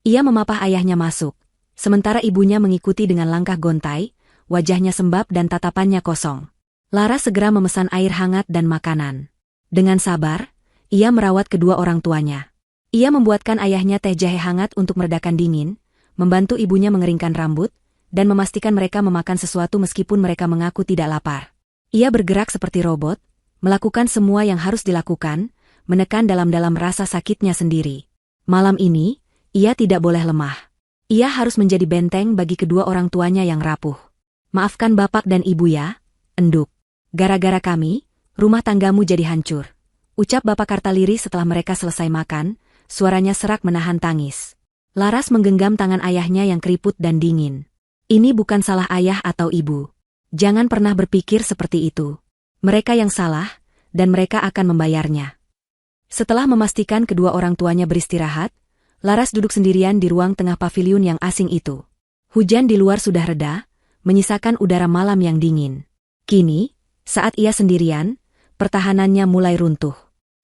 Ia memapah ayahnya masuk, sementara ibunya mengikuti dengan langkah gontai, wajahnya sembab dan tatapannya kosong. Laras segera memesan air hangat dan makanan. Dengan sabar, ia merawat kedua orang tuanya. Ia membuatkan ayahnya teh jahe hangat untuk meredakan dingin, membantu ibunya mengeringkan rambut, dan memastikan mereka memakan sesuatu meskipun mereka mengaku tidak lapar. Ia bergerak seperti robot, melakukan semua yang harus dilakukan, menekan dalam-dalam rasa sakitnya sendiri. Malam ini, ia tidak boleh lemah. Ia harus menjadi benteng bagi kedua orang tuanya yang rapuh. Maafkan bapak dan ibu ya, enduk. Gara-gara kami, rumah tanggamu jadi hancur. Ucap Bapak Kartaliri setelah mereka selesai makan, suaranya serak menahan tangis. Laras menggenggam tangan ayahnya yang keriput dan dingin. Ini bukan salah ayah atau ibu. Jangan pernah berpikir seperti itu. Mereka yang salah, dan mereka akan membayarnya. Setelah memastikan kedua orang tuanya beristirahat, Laras duduk sendirian di ruang tengah paviliun yang asing itu. Hujan di luar sudah reda, menyisakan udara malam yang dingin. Kini, saat ia sendirian, pertahanannya mulai runtuh.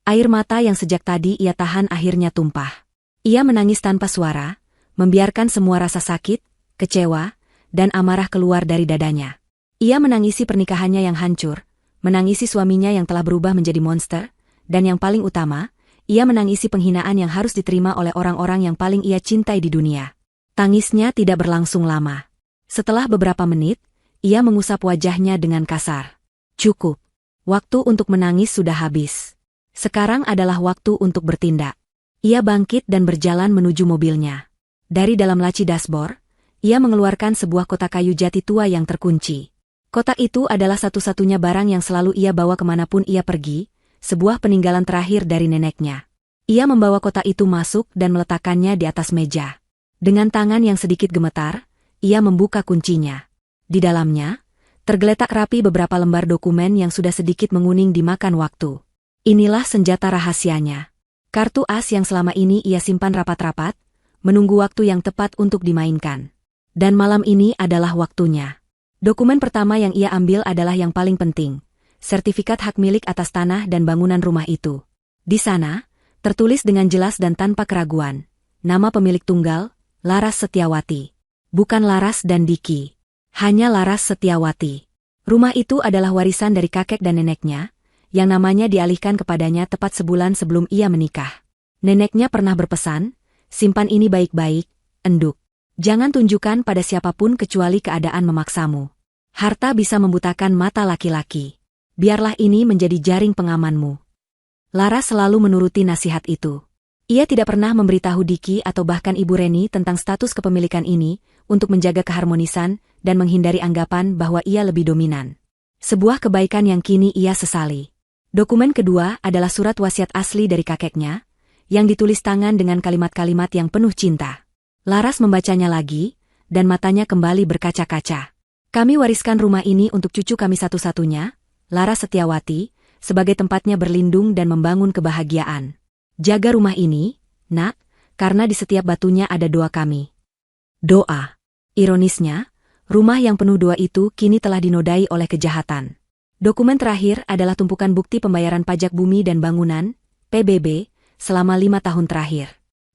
Air mata yang sejak tadi ia tahan akhirnya tumpah. Ia menangis tanpa suara, membiarkan semua rasa sakit, kecewa, dan amarah keluar dari dadanya. Ia menangisi pernikahannya yang hancur, menangisi suaminya yang telah berubah menjadi monster, dan yang paling utama, ia menangisi penghinaan yang harus diterima oleh orang-orang yang paling ia cintai di dunia. Tangisnya tidak berlangsung lama. Setelah beberapa menit, ia mengusap wajahnya dengan kasar. Cukup. Waktu untuk menangis sudah habis. Sekarang adalah waktu untuk bertindak. Ia bangkit dan berjalan menuju mobilnya. Dari dalam laci dashboard, ia mengeluarkan sebuah kotak kayu jati tua yang terkunci. Kotak itu adalah satu-satunya barang yang selalu ia bawa kemanapun ia pergi, sebuah peninggalan terakhir dari neneknya. Ia membawa kotak itu masuk dan meletakkannya di atas meja. Dengan tangan yang sedikit gemetar, ia membuka kuncinya. Di dalamnya, tergeletak rapi beberapa lembar dokumen yang sudah sedikit menguning dimakan waktu. Inilah senjata rahasianya. Kartu as yang selama ini ia simpan rapat-rapat, menunggu waktu yang tepat untuk dimainkan. Dan malam ini adalah waktunya. Dokumen pertama yang ia ambil adalah yang paling penting, sertifikat hak milik atas tanah dan bangunan rumah itu. Di sana, tertulis dengan jelas dan tanpa keraguan, nama pemilik tunggal, Laras Setiawati. Bukan Laras dan Diki. Hanya Laras Setiawati. Rumah itu adalah warisan dari kakek dan neneknya, yang namanya dialihkan kepadanya tepat sebulan sebelum ia menikah. Neneknya pernah berpesan, simpan ini baik-baik, enduk. Jangan tunjukkan pada siapapun kecuali keadaan memaksamu. Harta bisa membutakan mata laki-laki. Biarlah ini menjadi jaring pengamanmu. Laras selalu menuruti nasihat itu. Ia tidak pernah memberitahu Diki atau bahkan Ibu Reni tentang status kepemilikan ini, untuk menjaga keharmonisan dan menghindari anggapan bahwa ia lebih dominan. Sebuah kebaikan yang kini ia sesali. Dokumen kedua adalah surat wasiat asli dari kakeknya, yang ditulis tangan dengan kalimat-kalimat yang penuh cinta. Laras membacanya lagi, dan matanya kembali berkaca-kaca. Kami wariskan rumah ini untuk cucu kami satu-satunya, Laras Setiawati, sebagai tempatnya berlindung dan membangun kebahagiaan. Jaga rumah ini, nak, karena di setiap batunya ada doa kami. Doa. Ironisnya, rumah yang penuh doa itu kini telah dinodai oleh kejahatan. Dokumen terakhir adalah tumpukan bukti pembayaran pajak bumi dan bangunan, PBB, selama 5 tahun terakhir.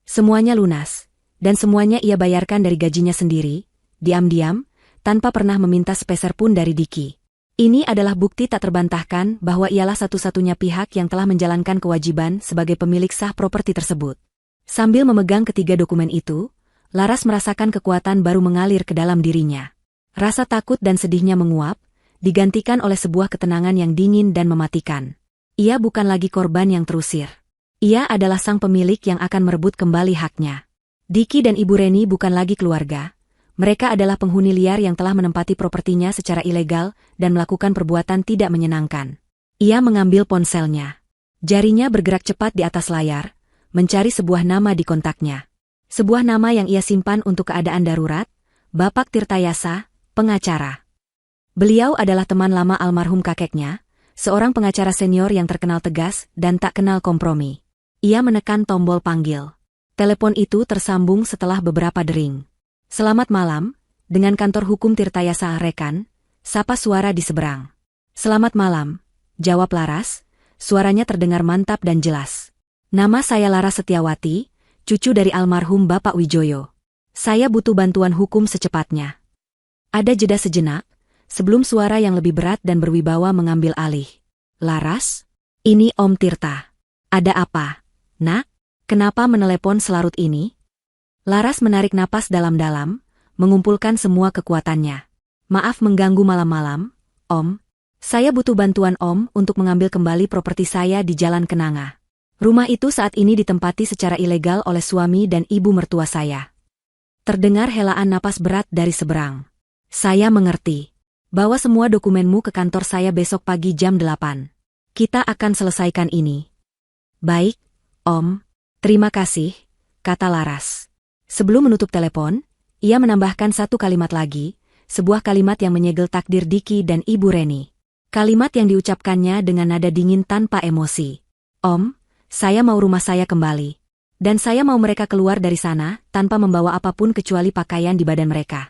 Semuanya lunas, dan semuanya ia bayarkan dari gajinya sendiri, diam-diam, tanpa pernah meminta sepeser pun dari Diki. Ini adalah bukti tak terbantahkan bahwa ialah satu-satunya pihak yang telah menjalankan kewajiban sebagai pemilik sah properti tersebut. Sambil memegang ketiga dokumen itu, Laras merasakan kekuatan baru mengalir ke dalam dirinya. Rasa takut dan sedihnya menguap, digantikan oleh sebuah ketenangan yang dingin dan mematikan. Ia bukan lagi korban yang terusir. Ia adalah sang pemilik yang akan merebut kembali haknya. Diki dan Ibu Reni bukan lagi keluarga. Mereka adalah penghuni liar yang telah menempati propertinya secara ilegal dan melakukan perbuatan tidak menyenangkan. Ia mengambil ponselnya. Jarinya bergerak cepat di atas layar, mencari sebuah nama di kontaknya. Sebuah nama yang ia simpan untuk keadaan darurat, Bapak Tirtayasa, pengacara. Beliau adalah teman lama almarhum kakeknya, seorang pengacara senior yang terkenal tegas dan tak kenal kompromi. Ia menekan tombol panggil. Telepon itu tersambung setelah beberapa dering. Selamat malam, dengan kantor hukum Tirtayasa Rekan, sapa suara di seberang. Selamat malam, jawab Laras, suaranya terdengar mantap dan jelas. Nama saya Laras Setiawati, cucu dari almarhum Bapak Wijoyo. Saya butuh bantuan hukum secepatnya. Ada jeda sejenak, sebelum suara yang lebih berat dan berwibawa mengambil alih. Laras? Ini Om Tirta. Ada apa? Nak, kenapa menelepon selarut ini? Laras menarik napas dalam-dalam, mengumpulkan semua kekuatannya. Maaf mengganggu malam-malam, Om. Saya butuh bantuan Om untuk mengambil kembali properti saya di Jalan Kenanga. Rumah itu saat ini ditempati secara ilegal oleh suami dan ibu mertua saya. Terdengar helaan napas berat dari seberang. Saya mengerti. Bawa semua dokumenmu ke kantor saya besok pagi jam 8. Kita akan selesaikan ini. Baik, Om. Terima kasih, kata Laras. Sebelum menutup telepon, ia menambahkan satu kalimat lagi, sebuah kalimat yang menyegel takdir Diki dan Ibu Reni. Kalimat yang diucapkannya dengan nada dingin tanpa emosi. Om, saya mau rumah saya kembali. Dan saya mau mereka keluar dari sana, tanpa membawa apapun kecuali pakaian di badan mereka.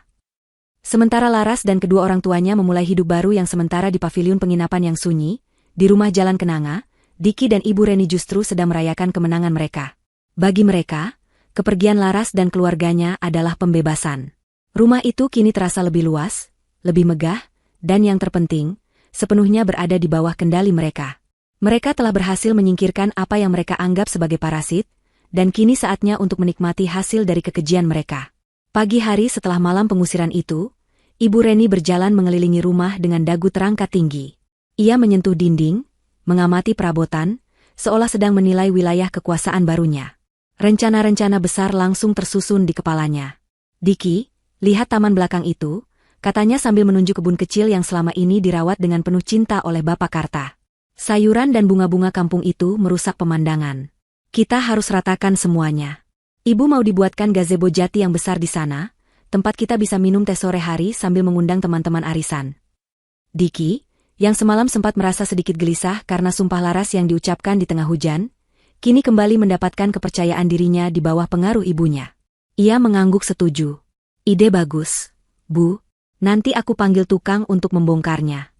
Sementara Laras dan kedua orang tuanya memulai hidup baru yang sementara di paviliun penginapan yang sunyi, di rumah Jalan Kenanga, Diki dan Ibu Reni justru sedang merayakan kemenangan mereka. Bagi mereka, kepergian Laras dan keluarganya adalah pembebasan. Rumah itu kini terasa lebih luas, lebih megah, dan yang terpenting, sepenuhnya berada di bawah kendali mereka. Mereka telah berhasil menyingkirkan apa yang mereka anggap sebagai parasit, dan kini saatnya untuk menikmati hasil dari kekejian mereka. Pagi hari setelah malam pengusiran itu, Ibu Reni berjalan mengelilingi rumah dengan dagu terangkat tinggi. Ia menyentuh dinding, mengamati perabotan, seolah sedang menilai wilayah kekuasaan barunya. Rencana-rencana besar langsung tersusun di kepalanya. Diki, lihat taman belakang itu, katanya sambil menunjuk kebun kecil yang selama ini dirawat dengan penuh cinta oleh Bapak Karta. Sayuran dan bunga-bunga kampung itu merusak pemandangan. Kita harus ratakan semuanya. Ibu mau dibuatkan gazebo jati yang besar di sana, tempat kita bisa minum teh sore hari sambil mengundang teman-teman arisan. Diki, yang semalam sempat merasa sedikit gelisah karena sumpah Laras yang diucapkan di tengah hujan, kini kembali mendapatkan kepercayaan dirinya di bawah pengaruh ibunya. Ia mengangguk setuju. Ide bagus, Bu. Nanti aku panggil tukang untuk membongkarnya.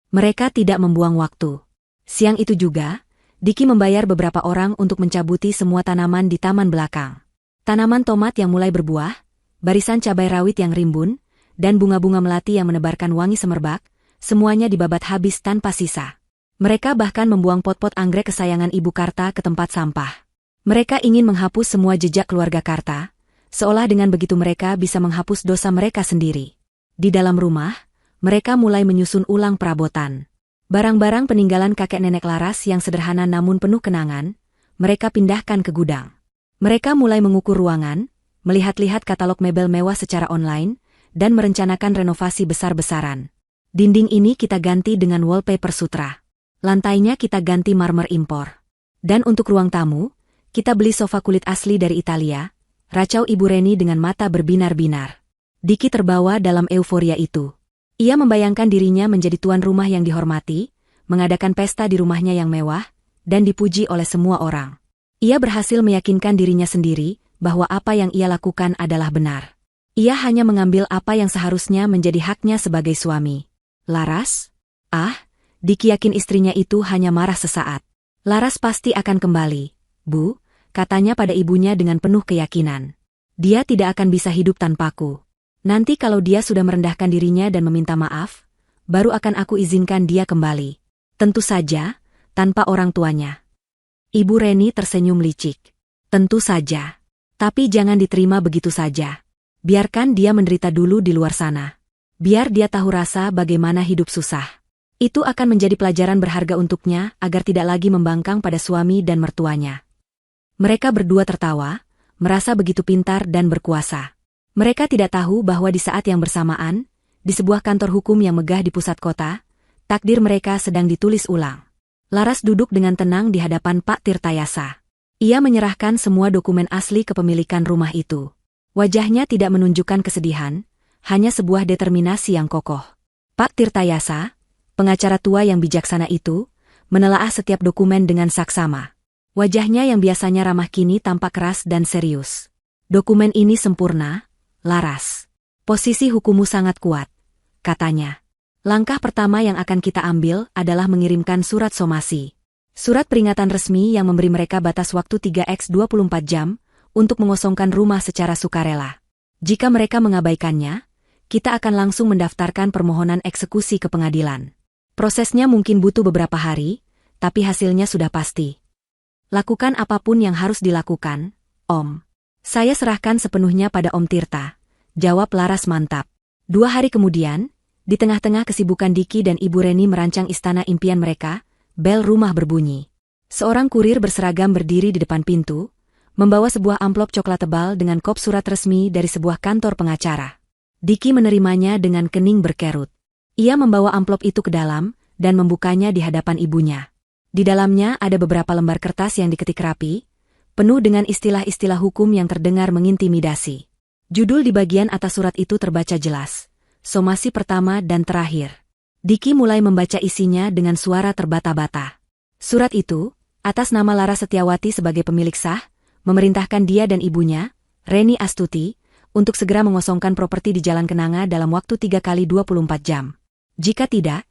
Mereka tidak membuang waktu. Siang itu juga, Diki membayar beberapa orang untuk mencabuti semua tanaman di taman belakang. Tanaman tomat yang mulai berbuah, barisan cabai rawit yang rimbun, dan bunga-bunga melati yang menebarkan wangi semerbak, semuanya dibabat habis tanpa sisa. Mereka bahkan membuang pot-pot anggrek kesayangan Ibu Karta ke tempat sampah. Mereka ingin menghapus semua jejak keluarga Karta, seolah dengan begitu mereka bisa menghapus dosa mereka sendiri. Di dalam rumah, mereka mulai menyusun ulang perabotan. Barang-barang peninggalan kakek nenek Laras yang sederhana namun penuh kenangan, mereka pindahkan ke gudang. Mereka mulai mengukur ruangan, melihat-lihat katalog mebel mewah secara online, dan merencanakan renovasi besar-besaran. Dinding ini kita ganti dengan wallpaper sutra. Lantainya kita ganti marmer impor. Dan untuk ruang tamu, kita beli sofa kulit asli dari Italia, racau Ibu Reni dengan mata berbinar-binar. Diki terbawa dalam euforia itu. Ia membayangkan dirinya menjadi tuan rumah yang dihormati, mengadakan pesta di rumahnya yang mewah, dan dipuji oleh semua orang. Ia berhasil meyakinkan dirinya sendiri bahwa apa yang ia lakukan adalah benar. Ia hanya mengambil apa yang seharusnya menjadi haknya sebagai suami. Laras? Diki yakin istrinya itu hanya marah sesaat. Laras pasti akan kembali, Bu, katanya pada ibunya dengan penuh keyakinan. Dia tidak akan bisa hidup tanpaku. Nanti kalau dia sudah merendahkan dirinya dan meminta maaf, baru akan aku izinkan dia kembali. Tentu saja, tanpa orang tuanya. Ibu Reni tersenyum licik. Tentu saja. Tapi jangan diterima begitu saja. Biarkan dia menderita dulu di luar sana. Biar dia tahu rasa bagaimana hidup susah. Itu akan menjadi pelajaran berharga untuknya agar tidak lagi membangkang pada suami dan mertuanya. Mereka berdua tertawa, merasa begitu pintar dan berkuasa. Mereka tidak tahu bahwa di saat yang bersamaan, di sebuah kantor hukum yang megah di pusat kota, takdir mereka sedang ditulis ulang. Laras duduk dengan tenang di hadapan Pak Tirtayasa. Ia menyerahkan semua dokumen asli kepemilikan rumah itu. Wajahnya tidak menunjukkan kesedihan, hanya sebuah determinasi yang kokoh. Pak Tirtayasa, pengacara tua yang bijaksana itu, menelaah setiap dokumen dengan saksama. Wajahnya yang biasanya ramah kini tampak keras dan serius. Dokumen ini sempurna, Laras. Posisi hukummu sangat kuat, katanya. Langkah pertama yang akan kita ambil adalah mengirimkan surat somasi. Surat peringatan resmi yang memberi mereka batas waktu 3x24 jam untuk mengosongkan rumah secara sukarela. Jika mereka mengabaikannya, kita akan langsung mendaftarkan permohonan eksekusi ke pengadilan. Prosesnya mungkin butuh beberapa hari, tapi hasilnya sudah pasti. Lakukan apapun yang harus dilakukan, Om. Saya serahkan sepenuhnya pada Om Tirta, jawab Laras mantap. 2 hari kemudian, di tengah-tengah kesibukan Diki dan Ibu Reni merancang istana impian mereka, bel rumah berbunyi. Seorang kurir berseragam berdiri di depan pintu, membawa sebuah amplop coklat tebal dengan kop surat resmi dari sebuah kantor pengacara. Diki menerimanya dengan kening berkerut. Ia membawa amplop itu ke dalam dan membukanya di hadapan ibunya. Di dalamnya ada beberapa lembar kertas yang diketik rapi, penuh dengan istilah-istilah hukum yang terdengar mengintimidasi. Judul di bagian atas surat itu terbaca jelas. Somasi pertama dan terakhir. Diki mulai membaca isinya dengan suara terbata-bata. Surat itu, atas nama Laras Setiawati sebagai pemilik sah, memerintahkan dia dan ibunya, Reni Astuti, untuk segera mengosongkan properti di Jalan Kenanga dalam waktu 3x24 jam. Jika tidak,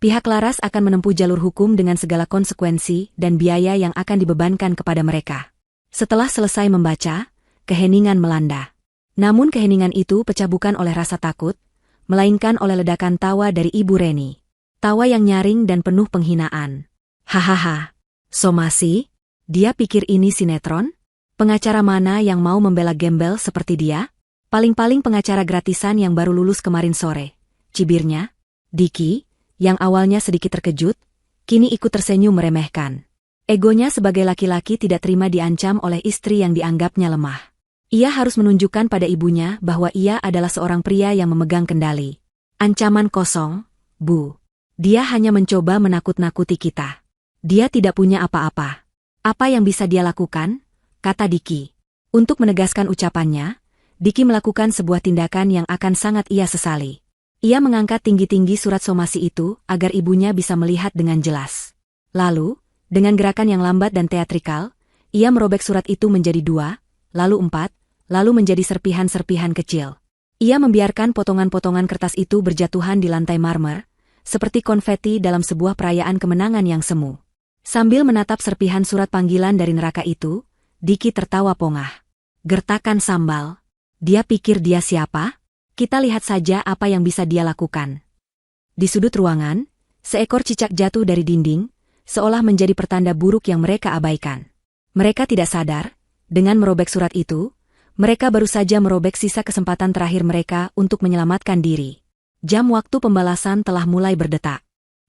pihak Laras akan menempuh jalur hukum dengan segala konsekuensi dan biaya yang akan dibebankan kepada mereka. Setelah selesai membaca, keheningan melanda. Namun keheningan itu pecah bukan oleh rasa takut, melainkan oleh ledakan tawa dari Ibu Reni. Tawa yang nyaring dan penuh penghinaan. Hahaha, somasi? Dia pikir ini sinetron? Pengacara mana yang mau membela gembel seperti dia? Paling-paling pengacara gratisan yang baru lulus kemarin sore. Cibirnya, Diki, yang awalnya sedikit terkejut, kini ikut tersenyum meremehkan. Egonya sebagai laki-laki tidak terima diancam oleh istri yang dianggapnya lemah. Ia harus menunjukkan pada ibunya bahwa ia adalah seorang pria yang memegang kendali. Ancaman kosong, Bu. Dia hanya mencoba menakut-nakuti kita. Dia tidak punya apa-apa. Apa yang bisa dia lakukan? Kata Diki. Untuk menegaskan ucapannya, Diki melakukan sebuah tindakan yang akan sangat ia sesali. Ia mengangkat tinggi-tinggi surat somasi itu agar ibunya bisa melihat dengan jelas. Lalu, dengan gerakan yang lambat dan teatrikal, ia merobek surat itu menjadi 2, lalu 4, lalu menjadi serpihan-serpihan kecil. Ia membiarkan potongan-potongan kertas itu berjatuhan di lantai marmer, seperti konfeti dalam sebuah perayaan kemenangan yang semu. Sambil menatap serpihan surat panggilan dari neraka itu, Diki tertawa pongah. Gertakan sambal. Dia pikir dia siapa? Kita lihat saja apa yang bisa dia lakukan. Di sudut ruangan, seekor cicak jatuh dari dinding, seolah menjadi pertanda buruk yang mereka abaikan. Mereka tidak sadar, dengan merobek surat itu, mereka baru saja merobek sisa kesempatan terakhir mereka untuk menyelamatkan diri. Jam waktu pembalasan telah mulai berdetak.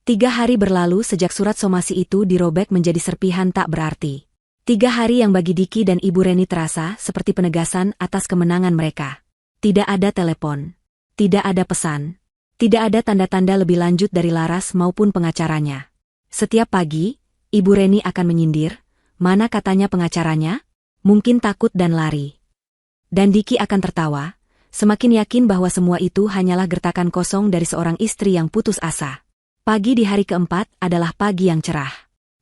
3 hari berlalu sejak surat somasi itu dirobek menjadi serpihan tak berarti. 3 hari yang bagi Diki dan Ibu Reni terasa seperti penegasan atas kemenangan mereka. Tidak ada telepon. Tidak ada pesan. Tidak ada tanda-tanda lebih lanjut dari Laras maupun pengacaranya. Setiap pagi, Ibu Reni akan menyindir, mana katanya pengacaranya? Mungkin takut dan lari. Dan Diki akan tertawa, semakin yakin bahwa semua itu hanyalah gertakan kosong dari seorang istri yang putus asa. Pagi di hari keempat adalah pagi yang cerah.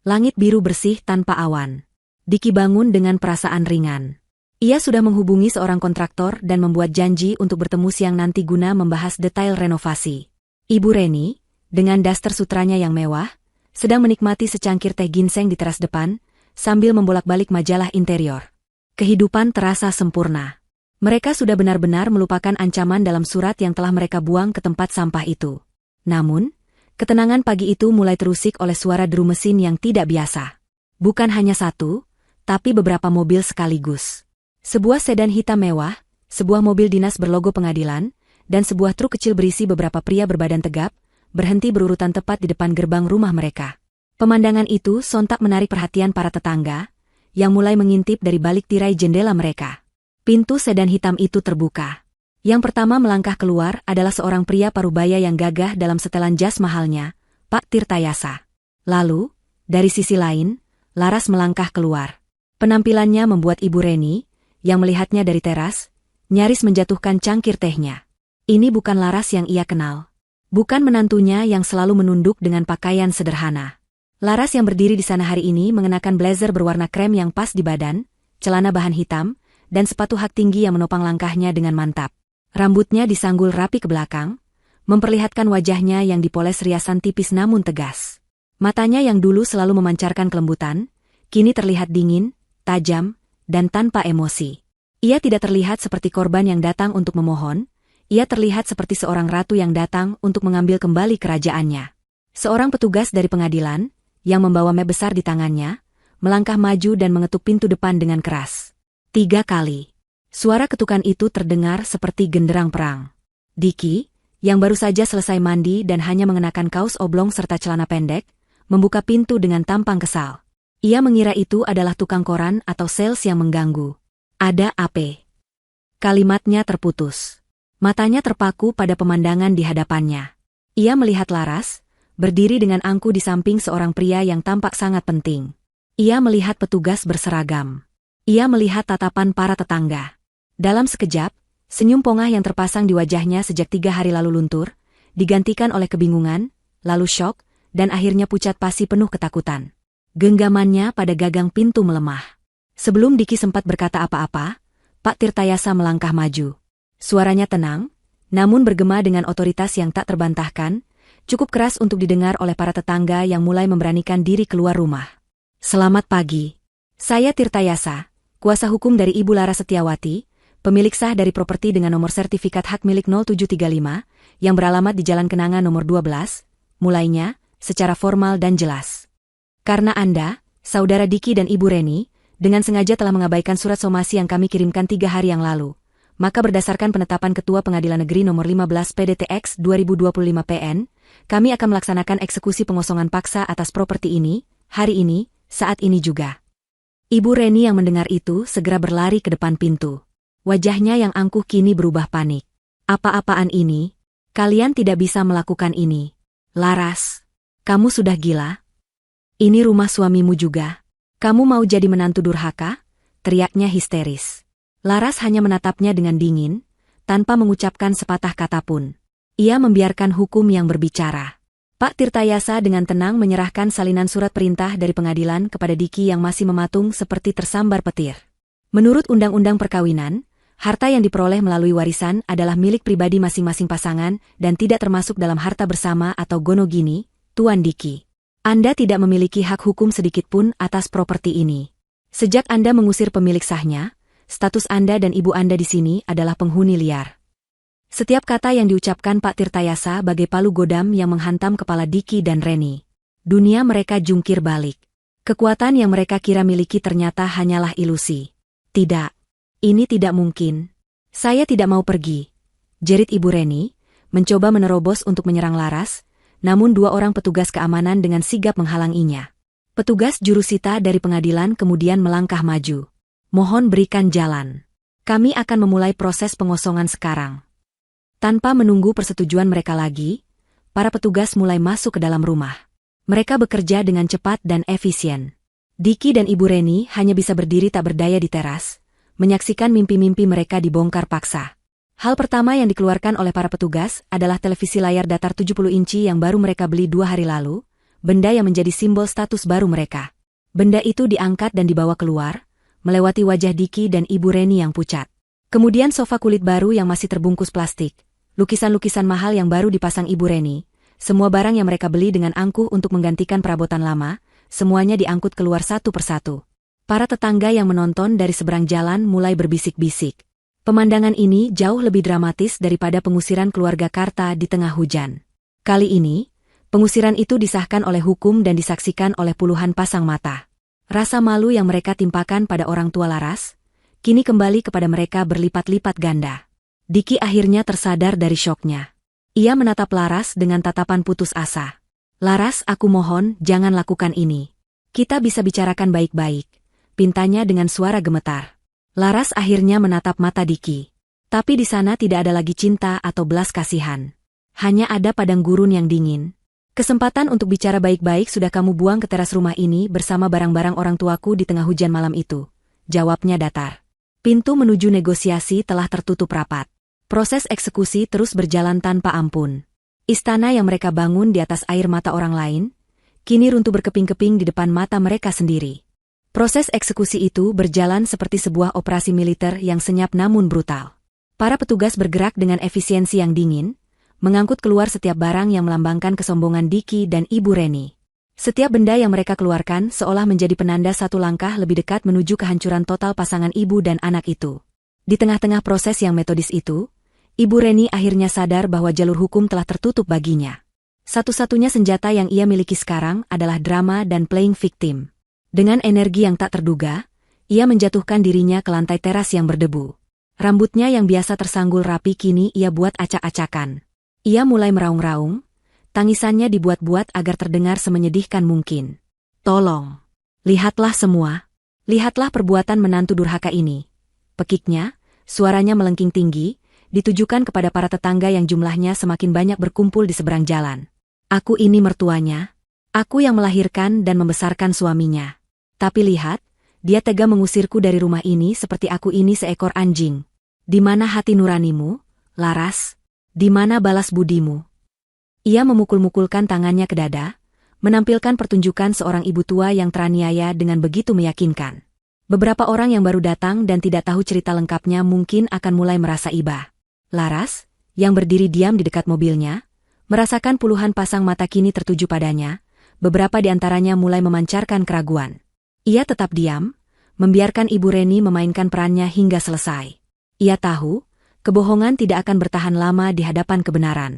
Langit biru bersih tanpa awan. Diki bangun dengan perasaan ringan. Ia sudah menghubungi seorang kontraktor dan membuat janji untuk bertemu siang nanti guna membahas detail renovasi. Ibu Reni, dengan daster sutranya yang mewah, sedang menikmati secangkir teh ginseng di teras depan, sambil membolak-balik majalah interior. Kehidupan terasa sempurna. Mereka sudah benar-benar melupakan ancaman dalam surat yang telah mereka buang ke tempat sampah itu. Namun, ketenangan pagi itu mulai terusik oleh suara deru mesin yang tidak biasa. Bukan hanya satu, tapi beberapa mobil sekaligus. Sebuah sedan hitam mewah, sebuah mobil dinas berlogo pengadilan, dan sebuah truk kecil berisi beberapa pria berbadan tegap, berhenti berurutan tepat di depan gerbang rumah mereka. Pemandangan itu sontak menarik perhatian para tetangga, yang mulai mengintip dari balik tirai jendela mereka. Pintu sedan hitam itu terbuka. Yang pertama melangkah keluar adalah seorang pria parubaya yang gagah dalam setelan jas mahalnya, Pak Tirtayasa. Lalu, dari sisi lain, Laras melangkah keluar. Penampilannya membuat Ibu Reni, yang melihatnya dari teras, nyaris menjatuhkan cangkir tehnya. Ini bukan Laras yang ia kenal. Bukan menantunya yang selalu menunduk dengan pakaian sederhana. Laras yang berdiri di sana hari ini mengenakan blazer berwarna krem yang pas di badan, celana bahan hitam, dan sepatu hak tinggi yang menopang langkahnya dengan mantap. Rambutnya disanggul rapi ke belakang, memperlihatkan wajahnya yang dipoles riasan tipis namun tegas. Matanya yang dulu selalu memancarkan kelembutan, kini terlihat dingin, tajam, dan tanpa emosi. Ia tidak terlihat seperti korban yang datang untuk memohon, ia terlihat seperti seorang ratu yang datang untuk mengambil kembali kerajaannya. Seorang petugas dari pengadilan, yang membawa map besar di tangannya, melangkah maju dan mengetuk pintu depan dengan keras. 3 kali. Suara ketukan itu terdengar seperti genderang perang. Diki, yang baru saja selesai mandi dan hanya mengenakan kaos oblong serta celana pendek, membuka pintu dengan tampang kesal. Ia mengira itu adalah tukang koran atau sales yang mengganggu. Ada apa? Kalimatnya terputus. Matanya terpaku pada pemandangan di hadapannya. Ia melihat Laras, berdiri dengan angkuh di samping seorang pria yang tampak sangat penting. Ia melihat petugas berseragam. Ia melihat tatapan para tetangga. Dalam sekejap, senyum pongah yang terpasang di wajahnya sejak 3 hari lalu luntur, digantikan oleh kebingungan, lalu syok, dan akhirnya pucat pasi penuh ketakutan. Genggamannya pada gagang pintu melemah. Sebelum Diki sempat berkata apa-apa, Pak Tirtayasa melangkah maju. Suaranya tenang, namun bergema dengan otoritas yang tak terbantahkan, cukup keras untuk didengar oleh para tetangga yang mulai memberanikan diri keluar rumah. Selamat pagi. Saya Tirtayasa, kuasa hukum dari Ibu Laras Setiawati, pemilik sah dari properti dengan nomor sertifikat hak milik 0735, yang beralamat di Jalan Kenanga nomor 12, mulainya, secara formal dan jelas. Karena Anda, Saudara Diki dan Ibu Reni, dengan sengaja telah mengabaikan surat somasi yang kami kirimkan 3 hari yang lalu, maka berdasarkan penetapan Ketua Pengadilan Negeri nomor 15 PDTX 2025 PN, kami akan melaksanakan eksekusi pengosongan paksa atas properti ini, hari ini, saat ini juga. Ibu Reni yang mendengar itu segera berlari ke depan pintu. Wajahnya yang angkuh kini berubah panik. Apa-apaan ini? Kalian tidak bisa melakukan ini. Laras, kamu sudah gila? Ini rumah suamimu juga. Kamu mau jadi menantu durhaka? Teriaknya histeris. Laras hanya menatapnya dengan dingin, tanpa mengucapkan sepatah kata pun. Ia membiarkan hukum yang berbicara. Pak Tirtayasa dengan tenang menyerahkan salinan surat perintah dari pengadilan kepada Diki yang masih mematung seperti tersambar petir. Menurut Undang-Undang Perkawinan, harta yang diperoleh melalui warisan adalah milik pribadi masing-masing pasangan dan tidak termasuk dalam harta bersama atau gonogini, Tuan Diki. Anda tidak memiliki hak hukum sedikitpun atas properti ini. Sejak Anda mengusir pemilik sahnya, status Anda dan ibu Anda di sini adalah penghuni liar. Setiap kata yang diucapkan Pak Tirtayasa bagai palu godam yang menghantam kepala Diki dan Reni. Dunia mereka jungkir balik. Kekuatan yang mereka kira miliki ternyata hanyalah ilusi. Tidak. Ini tidak mungkin. Saya tidak mau pergi. Jerit Ibu Reni, mencoba menerobos untuk menyerang Laras, namun 2 orang petugas keamanan dengan sigap menghalanginya. Petugas jurusita dari pengadilan kemudian melangkah maju. Mohon berikan jalan. Kami akan memulai proses pengosongan sekarang. Tanpa menunggu persetujuan mereka lagi, para petugas mulai masuk ke dalam rumah. Mereka bekerja dengan cepat dan efisien. Diki dan Ibu Reni hanya bisa berdiri tak berdaya di teras, menyaksikan mimpi-mimpi mereka dibongkar paksa. Hal pertama yang dikeluarkan oleh para petugas adalah televisi layar datar 70 inci yang baru mereka beli 2 hari lalu, benda yang menjadi simbol status baru mereka. Benda itu diangkat dan dibawa keluar, melewati wajah Diki dan Ibu Reni yang pucat. Kemudian sofa kulit baru yang masih terbungkus plastik, lukisan-lukisan mahal yang baru dipasang Ibu Reni, semua barang yang mereka beli dengan angkuh untuk menggantikan perabotan lama, semuanya diangkut keluar satu persatu. Para tetangga yang menonton dari seberang jalan mulai berbisik-bisik. Pemandangan ini jauh lebih dramatis daripada pengusiran keluarga Karta di tengah hujan. Kali ini, pengusiran itu disahkan oleh hukum dan disaksikan oleh puluhan pasang mata. Rasa malu yang mereka timpakan pada orang tua Laras, kini kembali kepada mereka berlipat-lipat ganda. Diki akhirnya tersadar dari syoknya. Ia menatap Laras dengan tatapan putus asa. Laras, aku mohon, jangan lakukan ini. Kita bisa bicarakan baik-baik, pintanya dengan suara gemetar. Laras akhirnya menatap mata Diki. Tapi di sana tidak ada lagi cinta atau belas kasihan. Hanya ada padang gurun yang dingin. Kesempatan untuk bicara baik-baik sudah kamu buang ke teras rumah ini bersama barang-barang orang tuaku di tengah hujan malam itu. Jawabnya datar. Pintu menuju negosiasi telah tertutup rapat. Proses eksekusi terus berjalan tanpa ampun. Istana yang mereka bangun di atas air mata orang lain, kini runtuh berkeping-keping di depan mata mereka sendiri. Proses eksekusi itu berjalan seperti sebuah operasi militer yang senyap namun brutal. Para petugas bergerak dengan efisiensi yang dingin, mengangkut keluar setiap barang yang melambangkan kesombongan Diki dan Ibu Reni. Setiap benda yang mereka keluarkan seolah menjadi penanda satu langkah lebih dekat menuju kehancuran total pasangan ibu dan anak itu. Di tengah-tengah proses yang metodis itu, Ibu Reni akhirnya sadar bahwa jalur hukum telah tertutup baginya. Satu-satunya senjata yang ia miliki sekarang adalah drama dan playing victim. Dengan energi yang tak terduga, ia menjatuhkan dirinya ke lantai teras yang berdebu. Rambutnya yang biasa tersanggul rapi kini ia buat acak-acakan. Ia mulai meraung-raung, tangisannya dibuat-buat agar terdengar semenyedihkan mungkin. Tolong, lihatlah semua. Lihatlah perbuatan menantu durhaka ini. Pekiknya, suaranya melengking tinggi, ditujukan kepada para tetangga yang jumlahnya semakin banyak berkumpul di seberang jalan. Aku ini mertuanya. Aku yang melahirkan dan membesarkan suaminya. Tapi lihat, dia tega mengusirku dari rumah ini seperti aku ini seekor anjing. Di mana hati nuranimu, Laras? Di mana balas budimu? Ia memukul-mukulkan tangannya ke dada, menampilkan pertunjukan seorang ibu tua yang teraniaya dengan begitu meyakinkan. Beberapa orang yang baru datang dan tidak tahu cerita lengkapnya mungkin akan mulai merasa iba. Laras, yang berdiri diam di dekat mobilnya, merasakan puluhan pasang mata kini tertuju padanya, beberapa di antaranya mulai memancarkan keraguan. Ia tetap diam, membiarkan Ibu Reni memainkan perannya hingga selesai. Ia tahu, kebohongan tidak akan bertahan lama di hadapan kebenaran.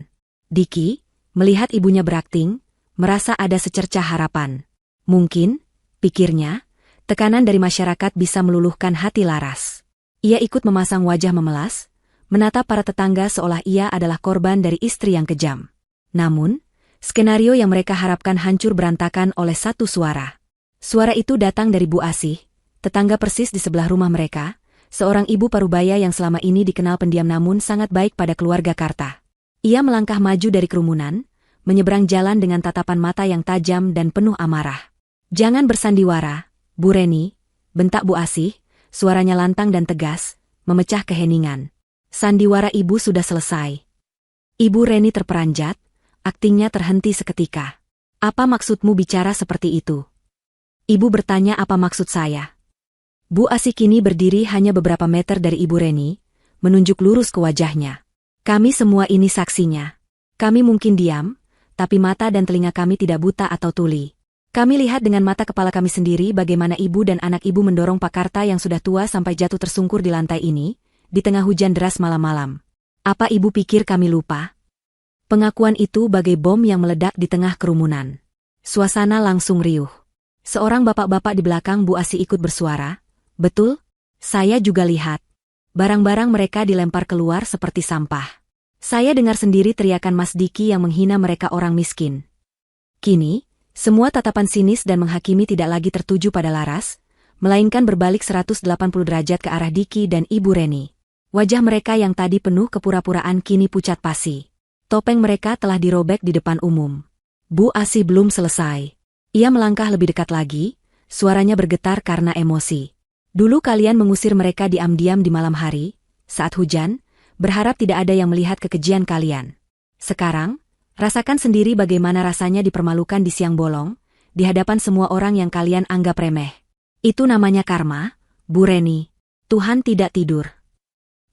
Diki, melihat ibunya berakting, merasa ada secercah harapan. Mungkin, pikirnya, tekanan dari masyarakat bisa meluluhkan hati Laras. Ia ikut memasang wajah memelas, menatap para tetangga seolah ia adalah korban dari istri yang kejam. Namun, skenario yang mereka harapkan hancur berantakan oleh satu suara. Suara itu datang dari Bu Asih, tetangga persis di sebelah rumah mereka, seorang ibu parubaya yang selama ini dikenal pendiam namun sangat baik pada keluarga Karta. Ia melangkah maju dari kerumunan, menyeberang jalan dengan tatapan mata yang tajam dan penuh amarah. Jangan bersandiwara, Bu Reni, bentak Bu Asih, suaranya lantang dan tegas, memecah keheningan. Sandiwara ibu sudah selesai. Ibu Reni terperanjat, aktingnya terhenti seketika. Apa maksudmu bicara seperti itu? Ibu bertanya apa maksud saya. Bu Asih kini berdiri hanya beberapa meter dari Ibu Reni, menunjuk lurus ke wajahnya. Kami semua ini saksinya. Kami mungkin diam, tapi mata dan telinga kami tidak buta atau tuli. Kami lihat dengan mata kepala kami sendiri bagaimana ibu dan anak ibu mendorong Pak Karta yang sudah tua sampai jatuh tersungkur di lantai ini, di tengah hujan deras malam-malam. Apa ibu pikir kami lupa? Pengakuan itu bagai bom yang meledak di tengah kerumunan. Suasana langsung riuh. Seorang bapak-bapak di belakang Bu Asih ikut bersuara, betul, saya juga lihat. Barang-barang mereka dilempar keluar seperti sampah. Saya dengar sendiri teriakan Mas Diki yang menghina mereka orang miskin. Kini, semua tatapan sinis dan menghakimi tidak lagi tertuju pada Laras, melainkan berbalik 180 derajat ke arah Diki dan Ibu Reni. Wajah mereka yang tadi penuh kepura-puraan kini pucat pasi. Topeng mereka telah dirobek di depan umum. Bu Asih belum selesai. Ia melangkah lebih dekat lagi, suaranya bergetar karena emosi. Dulu kalian mengusir mereka diam-diam di malam hari, saat hujan, berharap tidak ada yang melihat kekejian kalian. Sekarang, rasakan sendiri bagaimana rasanya dipermalukan di siang bolong, di hadapan semua orang yang kalian anggap remeh. Itu namanya karma, Bu Reni. Tuhan tidak tidur.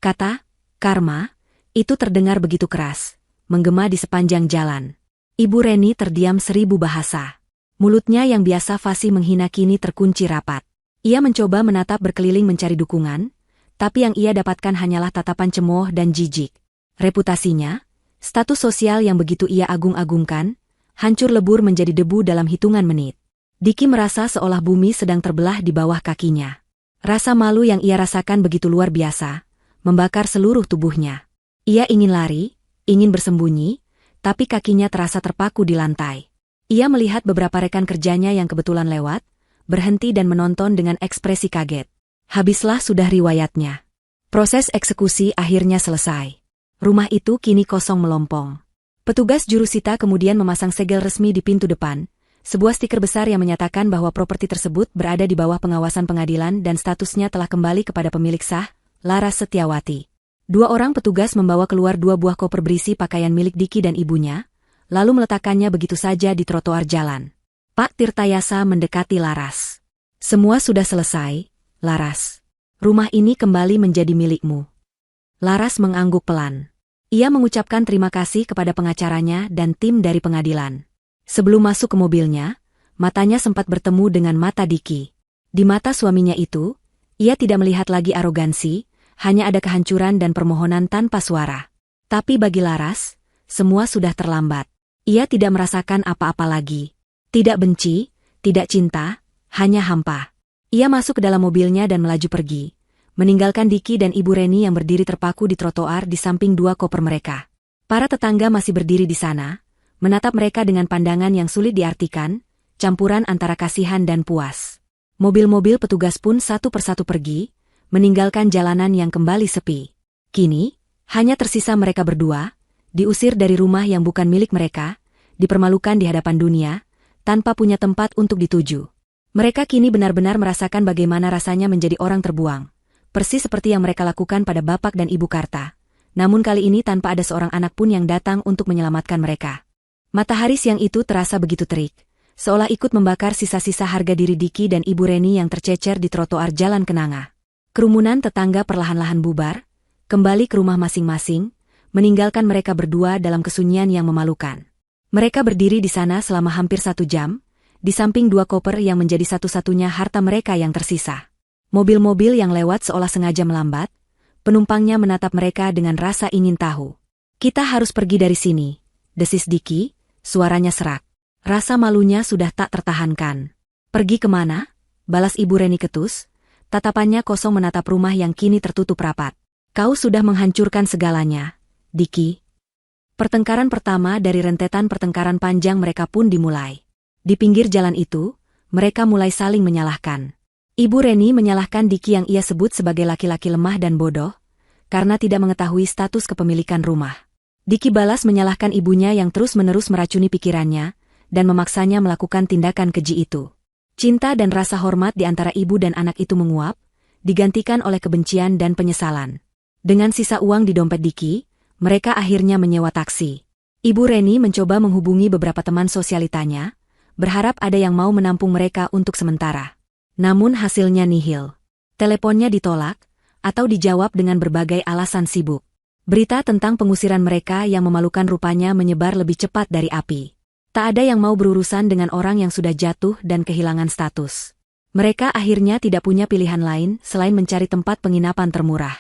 Kata, karma, itu terdengar begitu keras, menggema di sepanjang jalan. Ibu Reni terdiam 1000 bahasa. Mulutnya yang biasa fasih menghina kini terkunci rapat. Ia mencoba menatap berkeliling mencari dukungan, tapi yang ia dapatkan hanyalah tatapan cemooh dan jijik. Reputasinya, status sosial yang begitu ia agung-agungkan, hancur lebur menjadi debu dalam hitungan menit. Diki merasa seolah bumi sedang terbelah di bawah kakinya. Rasa malu yang ia rasakan begitu luar biasa, membakar seluruh tubuhnya. Ia ingin lari, ingin bersembunyi, tapi kakinya terasa terpaku di lantai. Ia melihat beberapa rekan kerjanya yang kebetulan lewat, berhenti dan menonton dengan ekspresi kaget. Habislah sudah riwayatnya. Proses eksekusi akhirnya selesai. Rumah itu kini kosong melompong. Petugas jurusita kemudian memasang segel resmi di pintu depan, sebuah stiker besar yang menyatakan bahwa properti tersebut berada di bawah pengawasan pengadilan dan statusnya telah kembali kepada pemilik sah, Laras Setiawati. 2 orang petugas membawa keluar 2 buah koper berisi pakaian milik Diki dan ibunya, lalu meletakkannya begitu saja di trotoar jalan. Pak Tirtayasa mendekati Laras. Semua sudah selesai, Laras. Rumah ini kembali menjadi milikmu. Laras mengangguk pelan. Ia mengucapkan terima kasih kepada pengacaranya dan tim dari pengadilan. Sebelum masuk ke mobilnya, matanya sempat bertemu dengan mata Diki. Di mata suaminya itu, ia tidak melihat lagi arogansi, hanya ada kehancuran dan permohonan tanpa suara. Tapi bagi Laras, semua sudah terlambat. Ia tidak merasakan apa-apa lagi. Tidak benci, tidak cinta, hanya hampa. Ia masuk ke dalam mobilnya dan melaju pergi, meninggalkan Diki dan Ibu Reni yang berdiri terpaku di trotoar di samping dua koper mereka. Para tetangga masih berdiri di sana, menatap mereka dengan pandangan yang sulit diartikan, campuran antara kasihan dan puas. Mobil-mobil petugas pun satu persatu pergi, meninggalkan jalanan yang kembali sepi. Kini, hanya tersisa mereka berdua, diusir dari rumah yang bukan milik mereka, dipermalukan di hadapan dunia, tanpa punya tempat untuk dituju. Mereka kini benar-benar merasakan bagaimana rasanya menjadi orang terbuang, persis seperti yang mereka lakukan pada Bapak dan Ibu Karta. Namun kali ini tanpa ada seorang anak pun yang datang untuk menyelamatkan mereka. Matahari siang itu terasa begitu terik, seolah ikut membakar sisa-sisa harga diri Diki dan Ibu Reni yang tercecer di trotoar Jalan Kenanga. Kerumunan tetangga perlahan-lahan bubar, kembali ke rumah masing-masing, meninggalkan mereka berdua dalam kesunyian yang memalukan. Mereka berdiri di sana selama hampir 1 jam, di samping dua koper yang menjadi satu-satunya harta mereka yang tersisa. Mobil-mobil yang lewat seolah sengaja melambat, penumpangnya menatap mereka dengan rasa ingin tahu. Kita harus pergi dari sini, desis Diki, suaranya serak. Rasa malunya sudah tak tertahankan. Pergi kemana? Balas Ibu Reni ketus, tatapannya kosong menatap rumah yang kini tertutup rapat. Kau sudah menghancurkan segalanya, Diki. Pertengkaran pertama dari rentetan pertengkaran panjang mereka pun dimulai. Di pinggir jalan itu, mereka mulai saling menyalahkan. Ibu Reni menyalahkan Diki yang ia sebut sebagai laki-laki lemah dan bodoh, karena tidak mengetahui status kepemilikan rumah. Diki balas menyalahkan ibunya yang terus-menerus meracuni pikirannya, dan memaksanya melakukan tindakan keji itu. Cinta dan rasa hormat di antara ibu dan anak itu menguap, digantikan oleh kebencian dan penyesalan. Dengan sisa uang di dompet Diki, mereka akhirnya menyewa taksi. Ibu Reni mencoba menghubungi beberapa teman sosialitanya, berharap ada yang mau menampung mereka untuk sementara. Namun hasilnya nihil. Teleponnya ditolak, atau dijawab dengan berbagai alasan sibuk. Berita tentang pengusiran mereka yang memalukan rupanya menyebar lebih cepat dari api. Tak ada yang mau berurusan dengan orang yang sudah jatuh dan kehilangan status. Mereka akhirnya tidak punya pilihan lain selain mencari tempat penginapan termurah.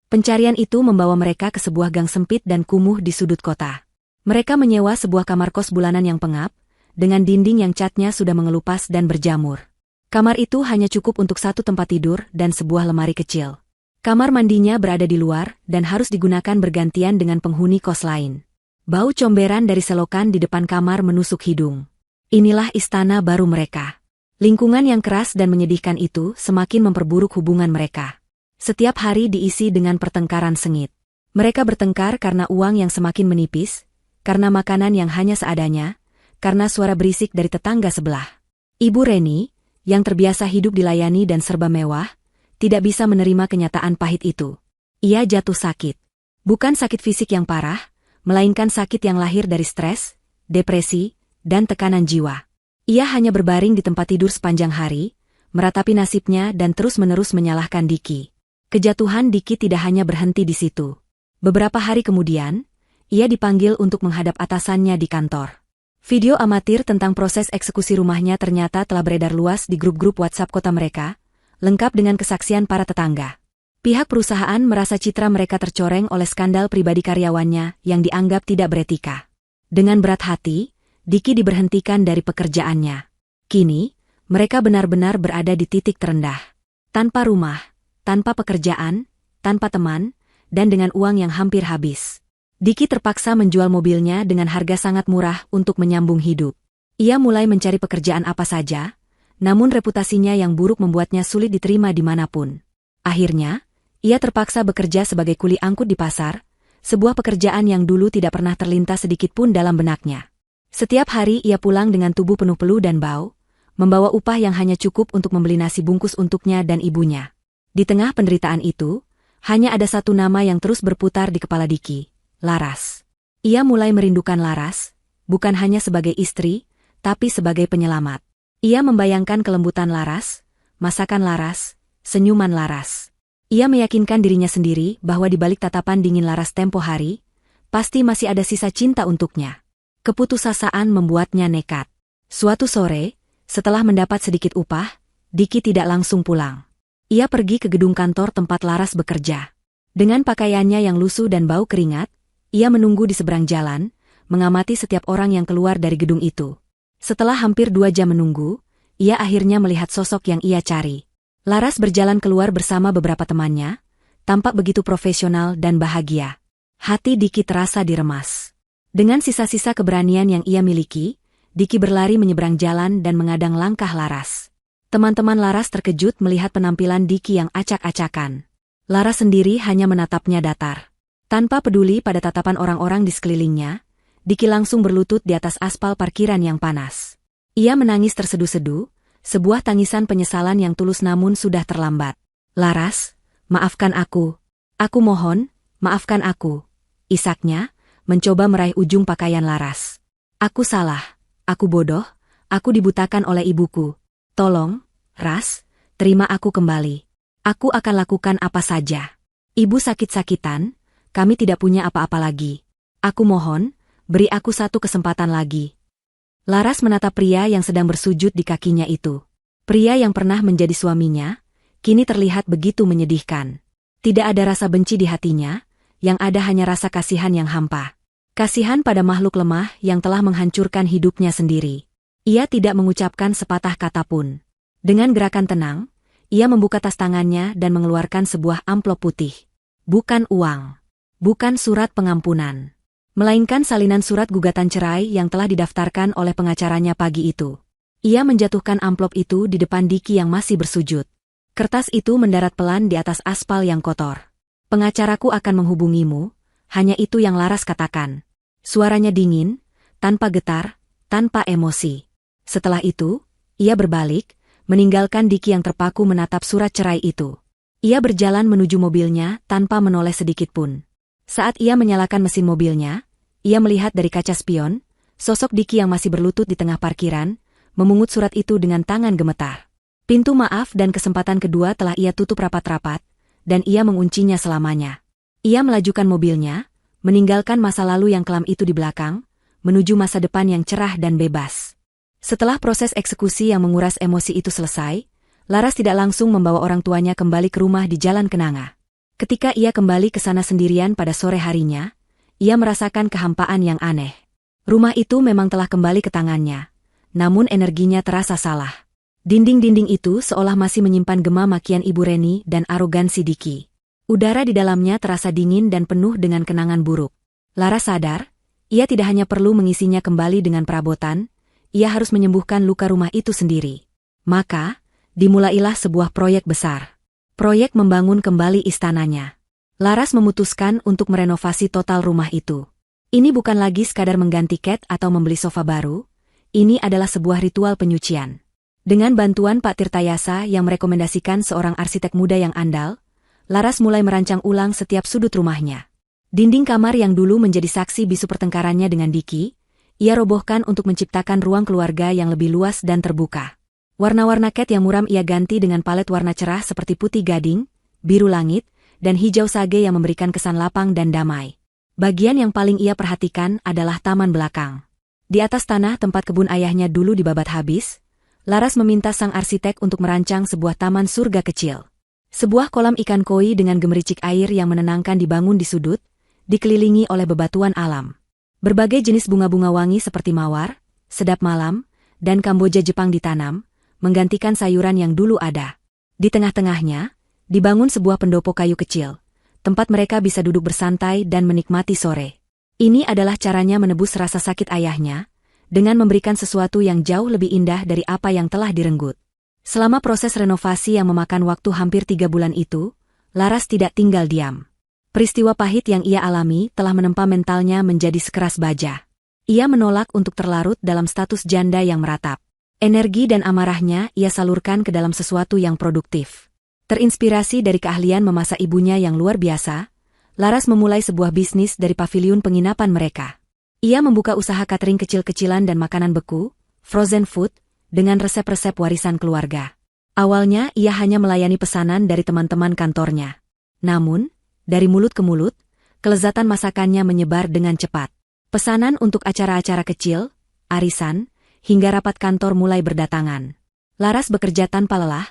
Pencarian itu membawa mereka ke sebuah gang sempit dan kumuh di sudut kota. Mereka menyewa sebuah kamar kos bulanan yang pengap, dengan dinding yang catnya sudah mengelupas dan berjamur. Kamar itu hanya cukup untuk 1 tempat tidur dan sebuah lemari kecil. Kamar mandinya berada di luar dan harus digunakan bergantian dengan penghuni kos lain. Bau comberan dari selokan di depan kamar menusuk hidung. Inilah istana baru mereka. Lingkungan yang keras dan menyedihkan itu semakin memperburuk hubungan mereka. Setiap hari diisi dengan pertengkaran sengit. Mereka bertengkar karena uang yang semakin menipis, karena makanan yang hanya seadanya, karena suara berisik dari tetangga sebelah. Ibu Reni, yang terbiasa hidup dilayani dan serba mewah, tidak bisa menerima kenyataan pahit itu. Ia jatuh sakit. Bukan sakit fisik yang parah, melainkan sakit yang lahir dari stres, depresi, dan tekanan jiwa. Ia hanya berbaring di tempat tidur sepanjang hari, meratapi nasibnya dan terus-menerus menyalahkan Diki. Kejatuhan Diki tidak hanya berhenti di situ. Beberapa hari kemudian, ia dipanggil untuk menghadap atasannya di kantor. Video amatir tentang proses eksekusi rumahnya ternyata telah beredar luas di grup-grup WhatsApp kota mereka, lengkap dengan kesaksian para tetangga. Pihak perusahaan merasa citra mereka tercoreng oleh skandal pribadi karyawannya yang dianggap tidak beretika. Dengan berat hati, Diki diberhentikan dari pekerjaannya. Kini, mereka benar-benar berada di titik terendah. Tanpa rumah, tanpa pekerjaan, tanpa teman, dan dengan uang yang hampir habis. Diki terpaksa menjual mobilnya dengan harga sangat murah untuk menyambung hidup. Ia mulai mencari pekerjaan apa saja, namun reputasinya yang buruk membuatnya sulit diterima dimanapun. Akhirnya, ia terpaksa bekerja sebagai kuli angkut di pasar, sebuah pekerjaan yang dulu tidak pernah terlintas sedikit pun dalam benaknya. Setiap hari ia pulang dengan tubuh penuh peluh dan bau, membawa upah yang hanya cukup untuk membeli nasi bungkus untuknya dan ibunya. Di tengah penderitaan itu, hanya ada satu nama yang terus berputar di kepala Diki, Laras. Ia mulai merindukan Laras, bukan hanya sebagai istri, tapi sebagai penyelamat. Ia membayangkan kelembutan Laras, masakan Laras, senyuman Laras. Ia meyakinkan dirinya sendiri bahwa di balik tatapan dingin Laras tempo hari, pasti masih ada sisa cinta untuknya. Keputusasaan membuatnya nekat. Suatu sore, setelah mendapat sedikit upah, Diki tidak langsung pulang. Ia pergi ke gedung kantor tempat Laras bekerja. Dengan pakaiannya yang lusuh dan bau keringat, ia menunggu di seberang jalan, mengamati setiap orang yang keluar dari gedung itu. Setelah hampir 2 jam menunggu, ia akhirnya melihat sosok yang ia cari. Laras berjalan keluar bersama beberapa temannya, tampak begitu profesional dan bahagia. Hati Diki terasa diremas. Dengan sisa-sisa keberanian yang ia miliki, Diki berlari menyeberang jalan dan mengadang langkah Laras. Teman-teman Laras terkejut melihat penampilan Diki yang acak-acakan. Laras sendiri hanya menatapnya datar. Tanpa peduli pada tatapan orang-orang di sekelilingnya, Diki langsung berlutut di atas aspal parkiran yang panas. Ia menangis terseduh-seduh, sebuah tangisan penyesalan yang tulus namun sudah terlambat. Laras, maafkan aku. Aku mohon, maafkan aku. Isaknya, mencoba meraih ujung pakaian Laras. Aku salah, aku bodoh, aku dibutakan oleh ibuku. Tolong, Ras, terima aku kembali. Aku akan lakukan apa saja. Ibu sakit-sakitan, kami tidak punya apa-apa lagi. Aku mohon, beri aku satu kesempatan lagi. Laras menatap pria yang sedang bersujud di kakinya itu. Pria yang pernah menjadi suaminya, kini terlihat begitu menyedihkan. Tidak ada rasa benci di hatinya, yang ada hanya rasa kasihan yang hampa. Kasihan pada makhluk lemah yang telah menghancurkan hidupnya sendiri. Ia tidak mengucapkan sepatah kata pun. Dengan gerakan tenang, ia membuka tas tangannya dan mengeluarkan sebuah amplop putih. Bukan uang. Bukan surat pengampunan. Melainkan salinan surat gugatan cerai yang telah didaftarkan oleh pengacaranya pagi itu. Ia menjatuhkan amplop itu di depan Diki yang masih bersujud. Kertas itu mendarat pelan di atas aspal yang kotor. Pengacaraku akan menghubungimu, hanya itu yang Laras katakan. Suaranya dingin, tanpa getar, tanpa emosi. Setelah itu, ia berbalik, meninggalkan Diki yang terpaku menatap surat cerai itu. Ia berjalan menuju mobilnya tanpa menoleh sedikit pun. Saat ia menyalakan mesin mobilnya, ia melihat dari kaca spion, sosok Diki yang masih berlutut di tengah parkiran, memungut surat itu dengan tangan gemetar. Pintu maaf dan kesempatan kedua telah ia tutup rapat-rapat, dan ia menguncinya selamanya. Ia melajukan mobilnya, meninggalkan masa lalu yang kelam itu di belakang, menuju masa depan yang cerah dan bebas. Setelah proses eksekusi yang menguras emosi itu selesai, Laras tidak langsung membawa orang tuanya kembali ke rumah di Jalan Kenanga. Ketika ia kembali ke sana sendirian pada sore harinya, ia merasakan kehampaan yang aneh. Rumah itu memang telah kembali ke tangannya, namun energinya terasa salah. Dinding-dinding itu seolah masih menyimpan gema makian Ibu Reni dan arogansi Diki. Udara di dalamnya terasa dingin dan penuh dengan kenangan buruk. Laras sadar, ia tidak hanya perlu mengisinya kembali dengan perabotan, ia harus menyembuhkan luka rumah itu sendiri. Maka, dimulailah sebuah proyek besar. Proyek membangun kembali istananya. Laras memutuskan untuk merenovasi total rumah itu. Ini bukan lagi sekadar mengganti cat atau membeli sofa baru, ini adalah sebuah ritual penyucian. Dengan bantuan Pak Tirtayasa yang merekomendasikan seorang arsitek muda yang andal, Laras mulai merancang ulang setiap sudut rumahnya. Dinding kamar yang dulu menjadi saksi bisu pertengkarannya dengan Diki, ia robohkan untuk menciptakan ruang keluarga yang lebih luas dan terbuka. Warna-warna cat yang muram ia ganti dengan palet warna cerah seperti putih gading, biru langit, dan hijau sage yang memberikan kesan lapang dan damai. Bagian yang paling ia perhatikan adalah taman belakang. Di atas tanah tempat kebun ayahnya dulu dibabat habis, Laras meminta sang arsitek untuk merancang sebuah taman surga kecil. Sebuah kolam ikan koi dengan gemericik air yang menenangkan dibangun di sudut, dikelilingi oleh bebatuan alam. Berbagai jenis bunga-bunga wangi seperti mawar, sedap malam, dan kamboja Jepang ditanam, menggantikan sayuran yang dulu ada. Di tengah-tengahnya, dibangun sebuah pendopo kayu kecil, tempat mereka bisa duduk bersantai dan menikmati sore. Ini adalah caranya menebus rasa sakit ayahnya, dengan memberikan sesuatu yang jauh lebih indah dari apa yang telah direnggut. Selama proses renovasi yang memakan waktu hampir 3 bulan itu, Laras tidak tinggal diam. Peristiwa pahit yang ia alami telah menempa mentalnya menjadi sekeras baja. Ia menolak untuk terlarut dalam status janda yang meratap. Energi dan amarahnya ia salurkan ke dalam sesuatu yang produktif. Terinspirasi dari keahlian memasak ibunya yang luar biasa, Laras memulai sebuah bisnis dari paviliun penginapan mereka. Ia membuka usaha catering kecil-kecilan dan makanan beku, frozen food, dengan resep-resep warisan keluarga. Awalnya ia hanya melayani pesanan dari teman-teman kantornya. Namun, dari mulut ke mulut, kelezatan masakannya menyebar dengan cepat. Pesanan untuk acara-acara kecil, arisan, hingga rapat kantor mulai berdatangan. Laras bekerja tanpa lelah,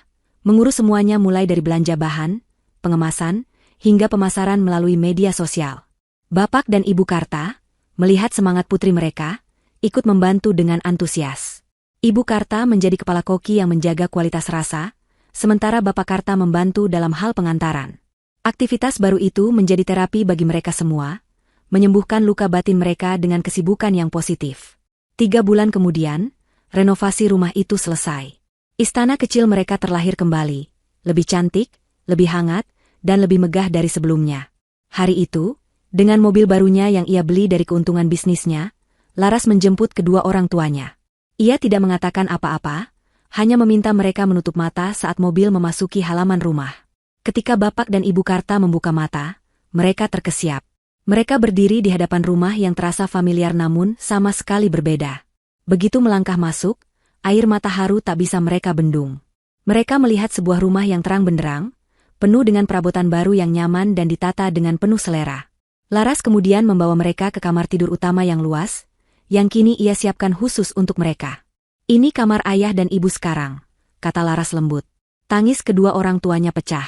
mengurus semuanya mulai dari belanja bahan, pengemasan, hingga pemasaran melalui media sosial. Bapak dan Ibu Karta, melihat semangat putri mereka, ikut membantu dengan antusias. Ibu Karta menjadi kepala koki yang menjaga kualitas rasa, sementara Bapak Karta membantu dalam hal pengantaran. Aktivitas baru itu menjadi terapi bagi mereka semua, menyembuhkan luka batin mereka dengan kesibukan yang positif. 3 bulan kemudian, renovasi rumah itu selesai. Istana kecil mereka terlahir kembali, lebih cantik, lebih hangat, dan lebih megah dari sebelumnya. Hari itu, dengan mobil barunya yang ia beli dari keuntungan bisnisnya, Laras menjemput kedua orang tuanya. Ia tidak mengatakan apa-apa, hanya meminta mereka menutup mata saat mobil memasuki halaman rumah. Ketika Bapak dan Ibu Karta membuka mata, mereka terkesiap. Mereka berdiri di hadapan rumah yang terasa familiar namun sama sekali berbeda. Begitu melangkah masuk, air mata haru tak bisa mereka bendung. Mereka melihat sebuah rumah yang terang benderang, penuh dengan perabotan baru yang nyaman dan ditata dengan penuh selera. Laras kemudian membawa mereka ke kamar tidur utama yang luas, yang kini ia siapkan khusus untuk mereka. Ini kamar ayah dan ibu sekarang, kata Laras lembut. Tangis kedua orang tuanya pecah.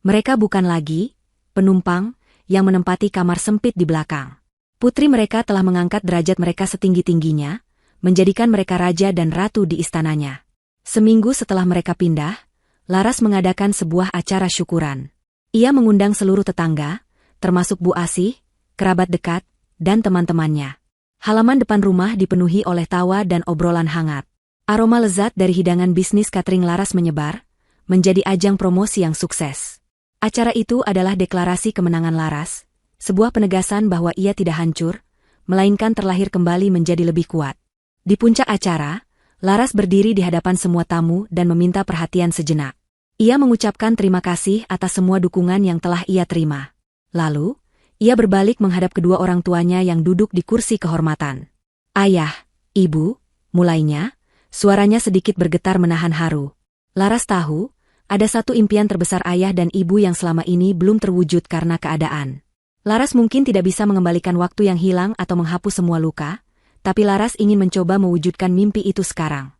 Mereka bukan lagi penumpang yang menempati kamar sempit di belakang. Putri mereka telah mengangkat derajat mereka setinggi-tingginya, menjadikan mereka raja dan ratu di istananya. Seminggu setelah mereka pindah, Laras mengadakan sebuah acara syukuran. Ia mengundang seluruh tetangga, termasuk Bu Asih, kerabat dekat, dan teman-temannya. Halaman depan rumah dipenuhi oleh tawa dan obrolan hangat. Aroma lezat dari hidangan bisnis catering Laras menyebar, menjadi ajang promosi yang sukses. Acara itu adalah deklarasi kemenangan Laras, sebuah penegasan bahwa ia tidak hancur, melainkan terlahir kembali menjadi lebih kuat. Di puncak acara, Laras berdiri di hadapan semua tamu dan meminta perhatian sejenak. Ia mengucapkan terima kasih atas semua dukungan yang telah ia terima. Lalu, ia berbalik menghadap kedua orang tuanya yang duduk di kursi kehormatan. Ayah, Ibu, mulainya, suaranya sedikit bergetar menahan haru. Laras tahu, ada satu impian terbesar ayah dan ibu yang selama ini belum terwujud karena keadaan. Laras mungkin tidak bisa mengembalikan waktu yang hilang atau menghapus semua luka, tapi Laras ingin mencoba mewujudkan mimpi itu sekarang.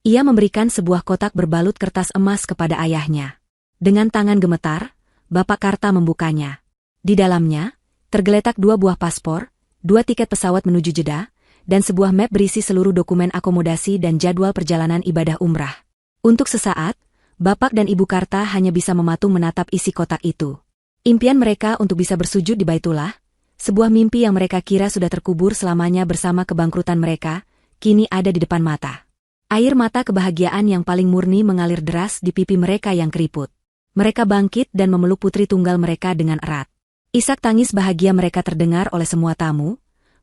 Ia memberikan sebuah kotak berbalut kertas emas kepada ayahnya. Dengan tangan gemetar, Bapak Karta membukanya. Di dalamnya, tergeletak 2 buah paspor, 2 tiket pesawat menuju Jeddah, dan sebuah map berisi seluruh dokumen akomodasi dan jadwal perjalanan ibadah umrah. Untuk sesaat, Bapak dan Ibu Karta hanya bisa mematung menatap isi kotak itu. Impian mereka untuk bisa bersujud di Baitullah, sebuah mimpi yang mereka kira sudah terkubur selamanya bersama kebangkrutan mereka, kini ada di depan mata. Air mata kebahagiaan yang paling murni mengalir deras di pipi mereka yang keriput. Mereka bangkit dan memeluk putri tunggal mereka dengan erat. Isak tangis bahagia mereka terdengar oleh semua tamu,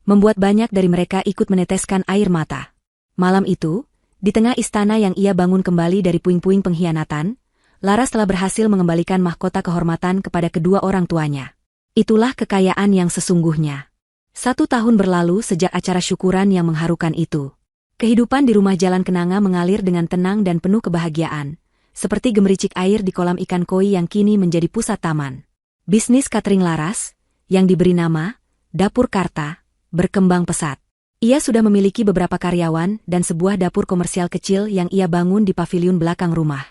membuat banyak dari mereka ikut meneteskan air mata. Malam itu, di tengah istana yang ia bangun kembali dari puing-puing pengkhianatan, Laras telah berhasil mengembalikan mahkota kehormatan kepada kedua orang tuanya. Itulah kekayaan yang sesungguhnya. 1 tahun berlalu sejak acara syukuran yang mengharukan itu. Kehidupan di rumah Jalan Kenanga mengalir dengan tenang dan penuh kebahagiaan, seperti gemericik air di kolam ikan koi yang kini menjadi pusat taman. Bisnis catering Laras, yang diberi nama Dapur Karta, berkembang pesat. Ia sudah memiliki beberapa karyawan dan sebuah dapur komersial kecil yang ia bangun di paviliun belakang rumah.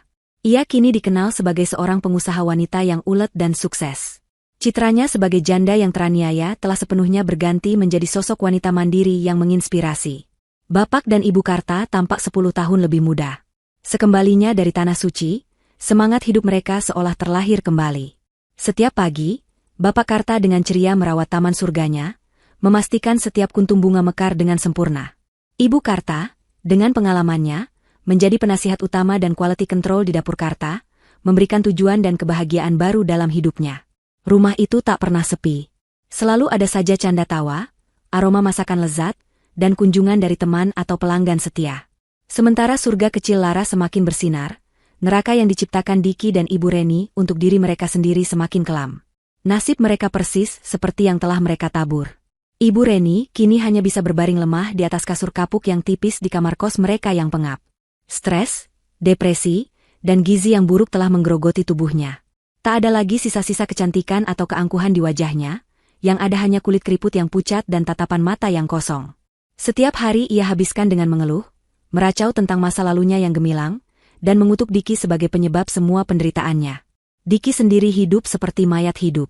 Ia kini dikenal sebagai seorang pengusaha wanita yang ulet dan sukses. Citranya sebagai janda yang teraniaya telah sepenuhnya berganti menjadi sosok wanita mandiri yang menginspirasi. Bapak dan Ibu Karta tampak 10 tahun lebih muda. Sekembalinya dari Tanah Suci, semangat hidup mereka seolah terlahir kembali. Setiap pagi, Bapak Karta dengan ceria merawat taman surganya, memastikan setiap kuntum bunga mekar dengan sempurna. Ibu Karta, dengan pengalamannya, menjadi penasihat utama dan quality control di Dapur Karta, memberikan tujuan dan kebahagiaan baru dalam hidupnya. Rumah itu tak pernah sepi. Selalu ada saja canda tawa, aroma masakan lezat, dan kunjungan dari teman atau pelanggan setia. Sementara surga kecil Laras semakin bersinar, neraka yang diciptakan Diki dan Ibu Reni untuk diri mereka sendiri semakin kelam. Nasib mereka persis seperti yang telah mereka tabur. Ibu Reni kini hanya bisa berbaring lemah di atas kasur kapuk yang tipis di kamar kos mereka yang pengap. Stres, depresi, dan gizi yang buruk telah menggerogoti tubuhnya. Tak ada lagi sisa-sisa kecantikan atau keangkuhan di wajahnya, yang ada hanya kulit keriput yang pucat dan tatapan mata yang kosong. Setiap hari ia habiskan dengan mengeluh, meracau tentang masa lalunya yang gemilang, dan mengutuk Diki sebagai penyebab semua penderitaannya. Diki sendiri hidup seperti mayat hidup.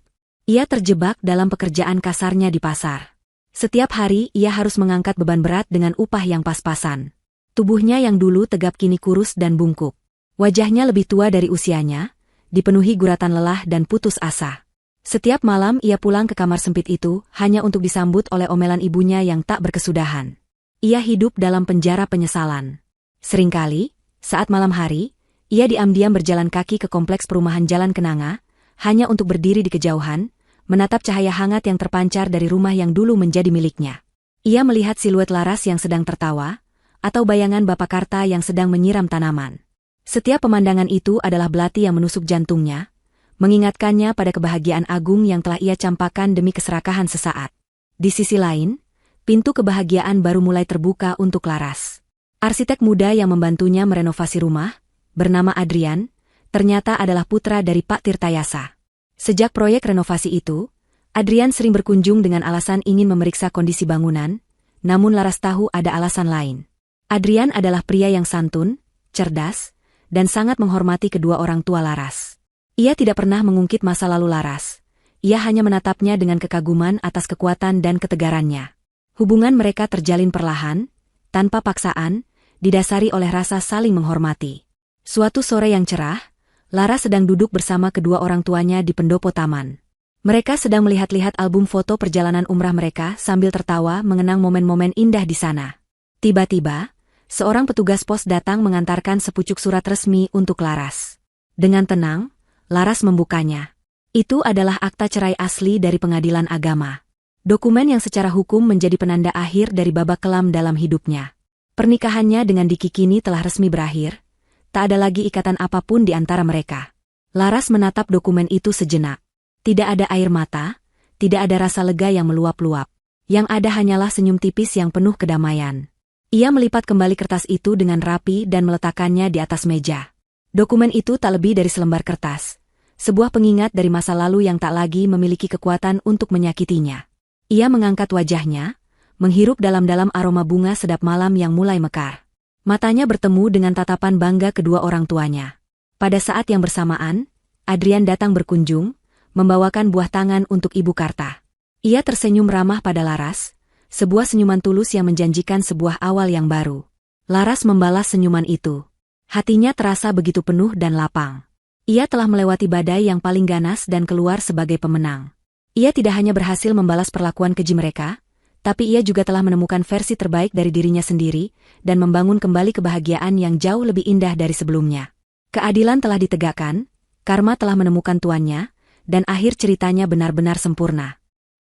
Ia terjebak dalam pekerjaan kasarnya di pasar. Setiap hari ia harus mengangkat beban berat dengan upah yang pas-pasan. Tubuhnya yang dulu tegap kini kurus dan bungkuk. Wajahnya lebih tua dari usianya, dipenuhi guratan lelah dan putus asa. Setiap malam ia pulang ke kamar sempit itu hanya untuk disambut oleh omelan ibunya yang tak berkesudahan. Ia hidup dalam penjara penyesalan. Seringkali, saat malam hari, ia diam-diam berjalan kaki ke kompleks perumahan Jalan Kenanga, hanya untuk berdiri di kejauhan, menatap cahaya hangat yang terpancar dari rumah yang dulu menjadi miliknya. Ia melihat siluet Laras yang sedang tertawa, atau bayangan Bapak Karta yang sedang menyiram tanaman. Setiap pemandangan itu adalah belati yang menusuk jantungnya, mengingatkannya pada kebahagiaan agung yang telah ia campakkan demi keserakahan sesaat. Di sisi lain, pintu kebahagiaan baru mulai terbuka untuk Laras. Arsitek muda yang membantunya merenovasi rumah, bernama Adrian, ternyata adalah putra dari Pak Tirtayasa. Sejak proyek renovasi itu, Adrian sering berkunjung dengan alasan ingin memeriksa kondisi bangunan, namun Laras tahu ada alasan lain. Adrian adalah pria yang santun, cerdas, dan sangat menghormati kedua orang tua Laras. Ia tidak pernah mengungkit masa lalu Laras. Ia hanya menatapnya dengan kekaguman atas kekuatan dan ketegarannya. Hubungan mereka terjalin perlahan, tanpa paksaan, didasari oleh rasa saling menghormati. Suatu sore yang cerah, Laras sedang duduk bersama kedua orang tuanya di pendopo taman. Mereka sedang melihat-lihat album foto perjalanan umrah mereka sambil tertawa mengenang momen-momen indah di sana. Tiba-tiba, seorang petugas pos datang mengantarkan sepucuk surat resmi untuk Laras. Dengan tenang, Laras membukanya. Itu adalah akta cerai asli dari pengadilan agama. Dokumen yang secara hukum menjadi penanda akhir dari babak kelam dalam hidupnya. Pernikahannya dengan Diki kini telah resmi berakhir, tak ada lagi ikatan apapun di antara mereka. Laras menatap dokumen itu sejenak. Tidak ada air mata, tidak ada rasa lega yang meluap-luap. Yang ada hanyalah senyum tipis yang penuh kedamaian. Ia melipat kembali kertas itu dengan rapi dan meletakkannya di atas meja. Dokumen itu tak lebih dari selembar kertas, sebuah pengingat dari masa lalu yang tak lagi memiliki kekuatan untuk menyakitinya. Ia mengangkat wajahnya, menghirup dalam-dalam aroma bunga sedap malam yang mulai mekar. Matanya bertemu dengan tatapan bangga kedua orang tuanya. Pada saat yang bersamaan, Adrian datang berkunjung, membawakan buah tangan untuk Ibu Karta. Ia tersenyum ramah pada Laras, sebuah senyuman tulus yang menjanjikan sebuah awal yang baru. Laras membalas senyuman itu. Hatinya terasa begitu penuh dan lapang. Ia telah melewati badai yang paling ganas dan keluar sebagai pemenang. Ia tidak hanya berhasil membalas perlakuan keji mereka, tapi ia juga telah menemukan versi terbaik dari dirinya sendiri dan membangun kembali kebahagiaan yang jauh lebih indah dari sebelumnya. Keadilan telah ditegakkan, karma telah menemukan tuannya, dan akhir ceritanya benar-benar sempurna.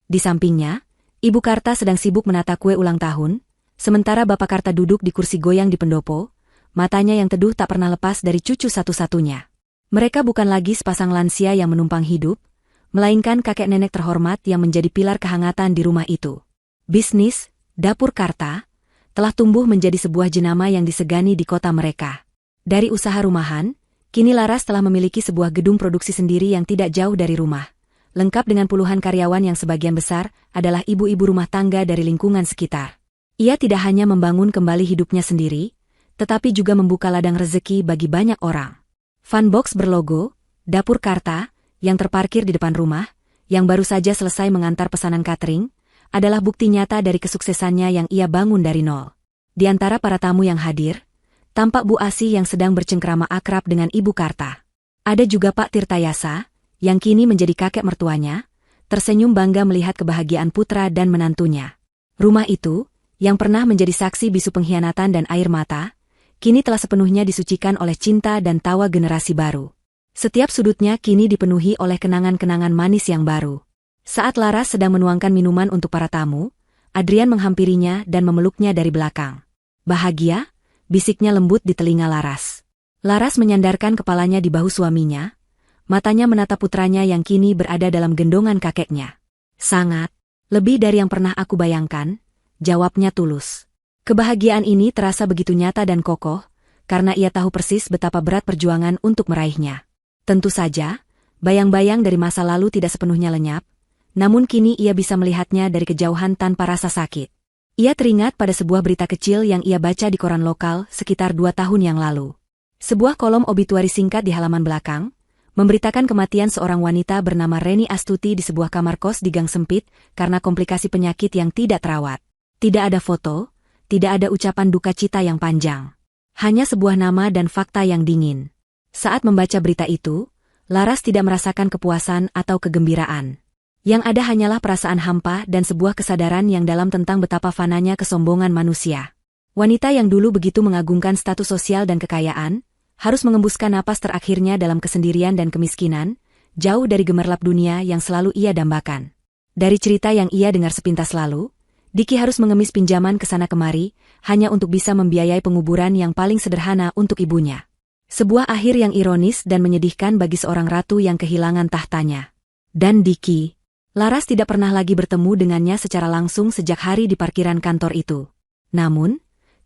Di sampingnya, Ibu Karta sedang sibuk menata kue ulang tahun, sementara Bapak Karta duduk di kursi goyang di pendopo, matanya yang teduh tak pernah lepas dari cucu satu-satunya. Mereka bukan lagi sepasang lansia yang menumpang hidup, melainkan kakek nenek terhormat yang menjadi pilar kehangatan di rumah itu. Bisnis, dapur Karta, telah tumbuh menjadi sebuah jenama yang disegani di kota mereka. Dari usaha rumahan, kini Laras telah memiliki sebuah gedung produksi sendiri yang tidak jauh dari rumah, lengkap dengan puluhan karyawan yang sebagian besar adalah ibu-ibu rumah tangga dari lingkungan sekitar. Ia tidak hanya membangun kembali hidupnya sendiri, tetapi juga membuka ladang rezeki bagi banyak orang. Funbox berlogo, Dapur Karta, yang terparkir di depan rumah, yang baru saja selesai mengantar pesanan catering, adalah bukti nyata dari kesuksesannya yang ia bangun dari nol. Di antara para tamu yang hadir, tampak Bu Asih yang sedang bercengkrama akrab dengan Ibu Karta. Ada juga Pak Tirtayasa, yang kini menjadi kakek mertuanya, tersenyum bangga melihat kebahagiaan putra dan menantunya. Rumah itu, yang pernah menjadi saksi bisu pengkhianatan dan air mata, kini telah sepenuhnya disucikan oleh cinta dan tawa generasi baru. Setiap sudutnya kini dipenuhi oleh kenangan-kenangan manis yang baru. Saat Laras sedang menuangkan minuman untuk para tamu, Adrian menghampirinya dan memeluknya dari belakang. Bahagia? Bisiknya lembut di telinga Laras. Laras menyandarkan kepalanya di bahu suaminya, matanya menatap putranya yang kini berada dalam gendongan kakeknya. Sangat, lebih dari yang pernah aku bayangkan, jawabnya tulus. Kebahagiaan ini terasa begitu nyata dan kokoh, karena ia tahu persis betapa berat perjuangan untuk meraihnya. Tentu saja, bayang-bayang dari masa lalu tidak sepenuhnya lenyap, namun kini ia bisa melihatnya dari kejauhan tanpa rasa sakit. Ia teringat pada sebuah berita kecil yang ia baca di koran lokal sekitar 2 tahun yang lalu. Sebuah kolom obituari singkat di halaman belakang, memberitakan kematian seorang wanita bernama Reni Astuti di sebuah kamar kos di gang sempit karena komplikasi penyakit yang tidak terawat. Tidak ada foto, tidak ada ucapan duka cita yang panjang. Hanya sebuah nama dan fakta yang dingin. Saat membaca berita itu, Laras tidak merasakan kepuasan atau kegembiraan. Yang ada hanyalah perasaan hampa dan sebuah kesadaran yang dalam tentang betapa fananya kesombongan manusia. Wanita yang dulu begitu mengagungkan status sosial dan kekayaan, harus mengembuskan napas terakhirnya dalam kesendirian dan kemiskinan, jauh dari gemerlap dunia yang selalu ia dambakan. Dari cerita yang ia dengar sepintas lalu, Diki harus mengemis pinjaman ke sana kemari, hanya untuk bisa membiayai penguburan yang paling sederhana untuk ibunya. Sebuah akhir yang ironis dan menyedihkan bagi seorang ratu yang kehilangan tahtanya. Dan Diki, Laras tidak pernah lagi bertemu dengannya secara langsung sejak hari di parkiran kantor itu. Namun,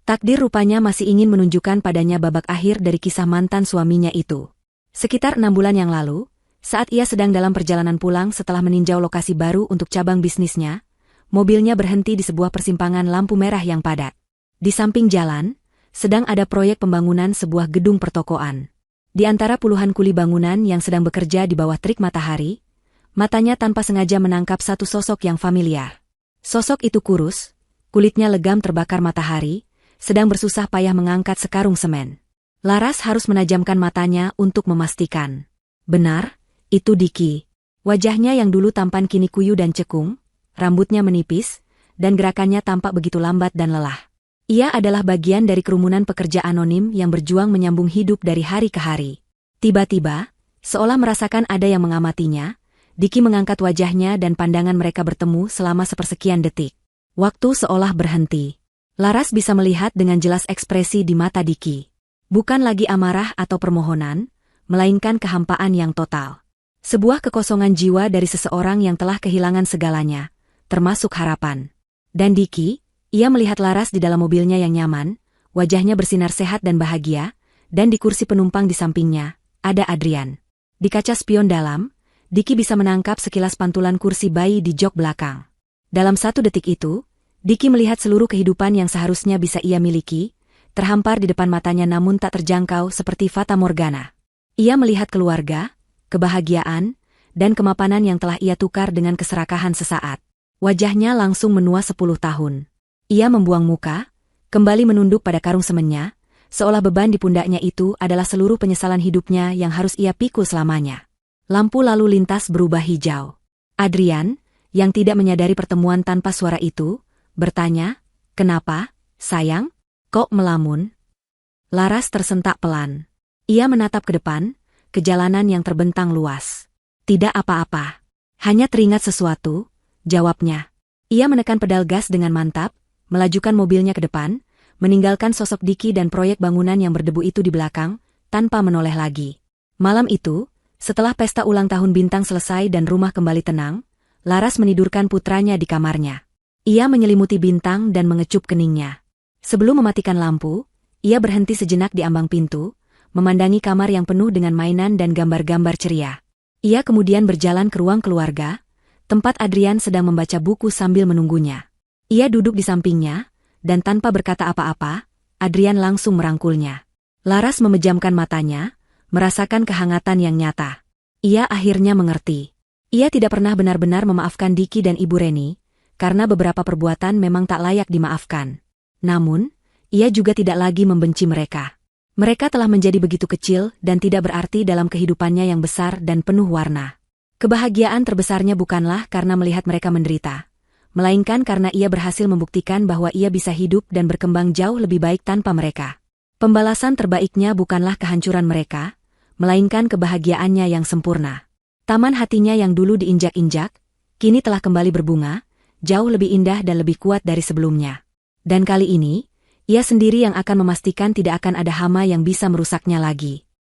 takdir rupanya masih ingin menunjukkan padanya babak akhir dari kisah mantan suaminya itu. Sekitar 6 bulan yang lalu, saat ia sedang dalam perjalanan pulang setelah meninjau lokasi baru untuk cabang bisnisnya, mobilnya berhenti di sebuah persimpangan lampu merah yang padat. Di samping jalan, sedang ada proyek pembangunan sebuah gedung pertokoan. Di antara puluhan kuli bangunan yang sedang bekerja di bawah terik matahari, matanya tanpa sengaja menangkap satu sosok yang familiar. Sosok itu kurus, kulitnya legam terbakar matahari, sedang bersusah payah mengangkat sekarung semen. Laras harus menajamkan matanya untuk memastikan. Benar, itu Diki. Wajahnya yang dulu tampan kini kuyu dan cekung, rambutnya menipis, dan gerakannya tampak begitu lambat dan lelah. Ia adalah bagian dari kerumunan pekerja anonim yang berjuang menyambung hidup dari hari ke hari. Tiba-tiba, seolah merasakan ada yang mengamatinya, Diki mengangkat wajahnya dan pandangan mereka bertemu selama sepersekian detik. Waktu seolah berhenti. Laras bisa melihat dengan jelas ekspresi di mata Diki. Bukan lagi amarah atau permohonan, melainkan kehampaan yang total. Sebuah kekosongan jiwa dari seseorang yang telah kehilangan segalanya, termasuk harapan. Dan Diki, ia melihat Laras di dalam mobilnya yang nyaman, wajahnya bersinar sehat dan bahagia, dan di kursi penumpang di sampingnya, ada Adrian. Di kaca spion dalam, Diki bisa menangkap sekilas pantulan kursi bayi di jok belakang. Dalam 1 detik itu, Diki melihat seluruh kehidupan yang seharusnya bisa ia miliki, terhampar di depan matanya namun tak terjangkau seperti fata morgana. Ia melihat keluarga, kebahagiaan, dan kemapanan yang telah ia tukar dengan keserakahan sesaat. Wajahnya langsung menua 10 tahun. Ia membuang muka, kembali menunduk pada karung semennya, seolah beban di pundaknya itu adalah seluruh penyesalan hidupnya yang harus ia pikul selamanya. Lampu lalu lintas berubah hijau. Adrian, yang tidak menyadari pertemuan tanpa suara itu, bertanya, "Kenapa, sayang? Kok melamun?" Laras tersentak pelan. Ia menatap ke depan, ke jalanan yang terbentang luas. "Tidak apa-apa. Hanya teringat sesuatu," jawabnya. Ia menekan pedal gas dengan mantap, melajukan mobilnya ke depan, meninggalkan sosok Diki dan proyek bangunan yang berdebu itu di belakang, tanpa menoleh lagi. Malam itu, setelah pesta ulang tahun bintang selesai dan rumah kembali tenang, Laras menidurkan putranya di kamarnya. Ia menyelimuti bintang dan mengecup keningnya. Sebelum mematikan lampu, ia berhenti sejenak di ambang pintu, memandangi kamar yang penuh dengan mainan dan gambar-gambar ceria. Ia kemudian berjalan ke ruang keluarga, tempat Adrian sedang membaca buku sambil menunggunya. Ia duduk di sampingnya, dan tanpa berkata apa-apa, Adrian langsung merangkulnya. Laras memejamkan matanya, merasakan kehangatan yang nyata. Ia akhirnya mengerti. Ia tidak pernah benar-benar memaafkan Diki dan Ibu Reni, karena beberapa perbuatan memang tak layak dimaafkan. Namun, ia juga tidak lagi membenci mereka. Mereka telah menjadi begitu kecil dan tidak berarti dalam kehidupannya yang besar dan penuh warna. Kebahagiaan terbesarnya bukanlah karena melihat mereka menderita, melainkan karena ia berhasil membuktikan bahwa ia bisa hidup dan berkembang jauh lebih baik tanpa mereka. Pembalasan terbaiknya bukanlah kehancuran mereka, melainkan kebahagiaannya yang sempurna. Taman hatinya yang dulu diinjak-injak, kini telah kembali berbunga, jauh lebih indah dan lebih kuat dari sebelumnya. Dan kali ini, ia sendiri yang akan memastikan tidak akan ada hama yang bisa merusaknya lagi.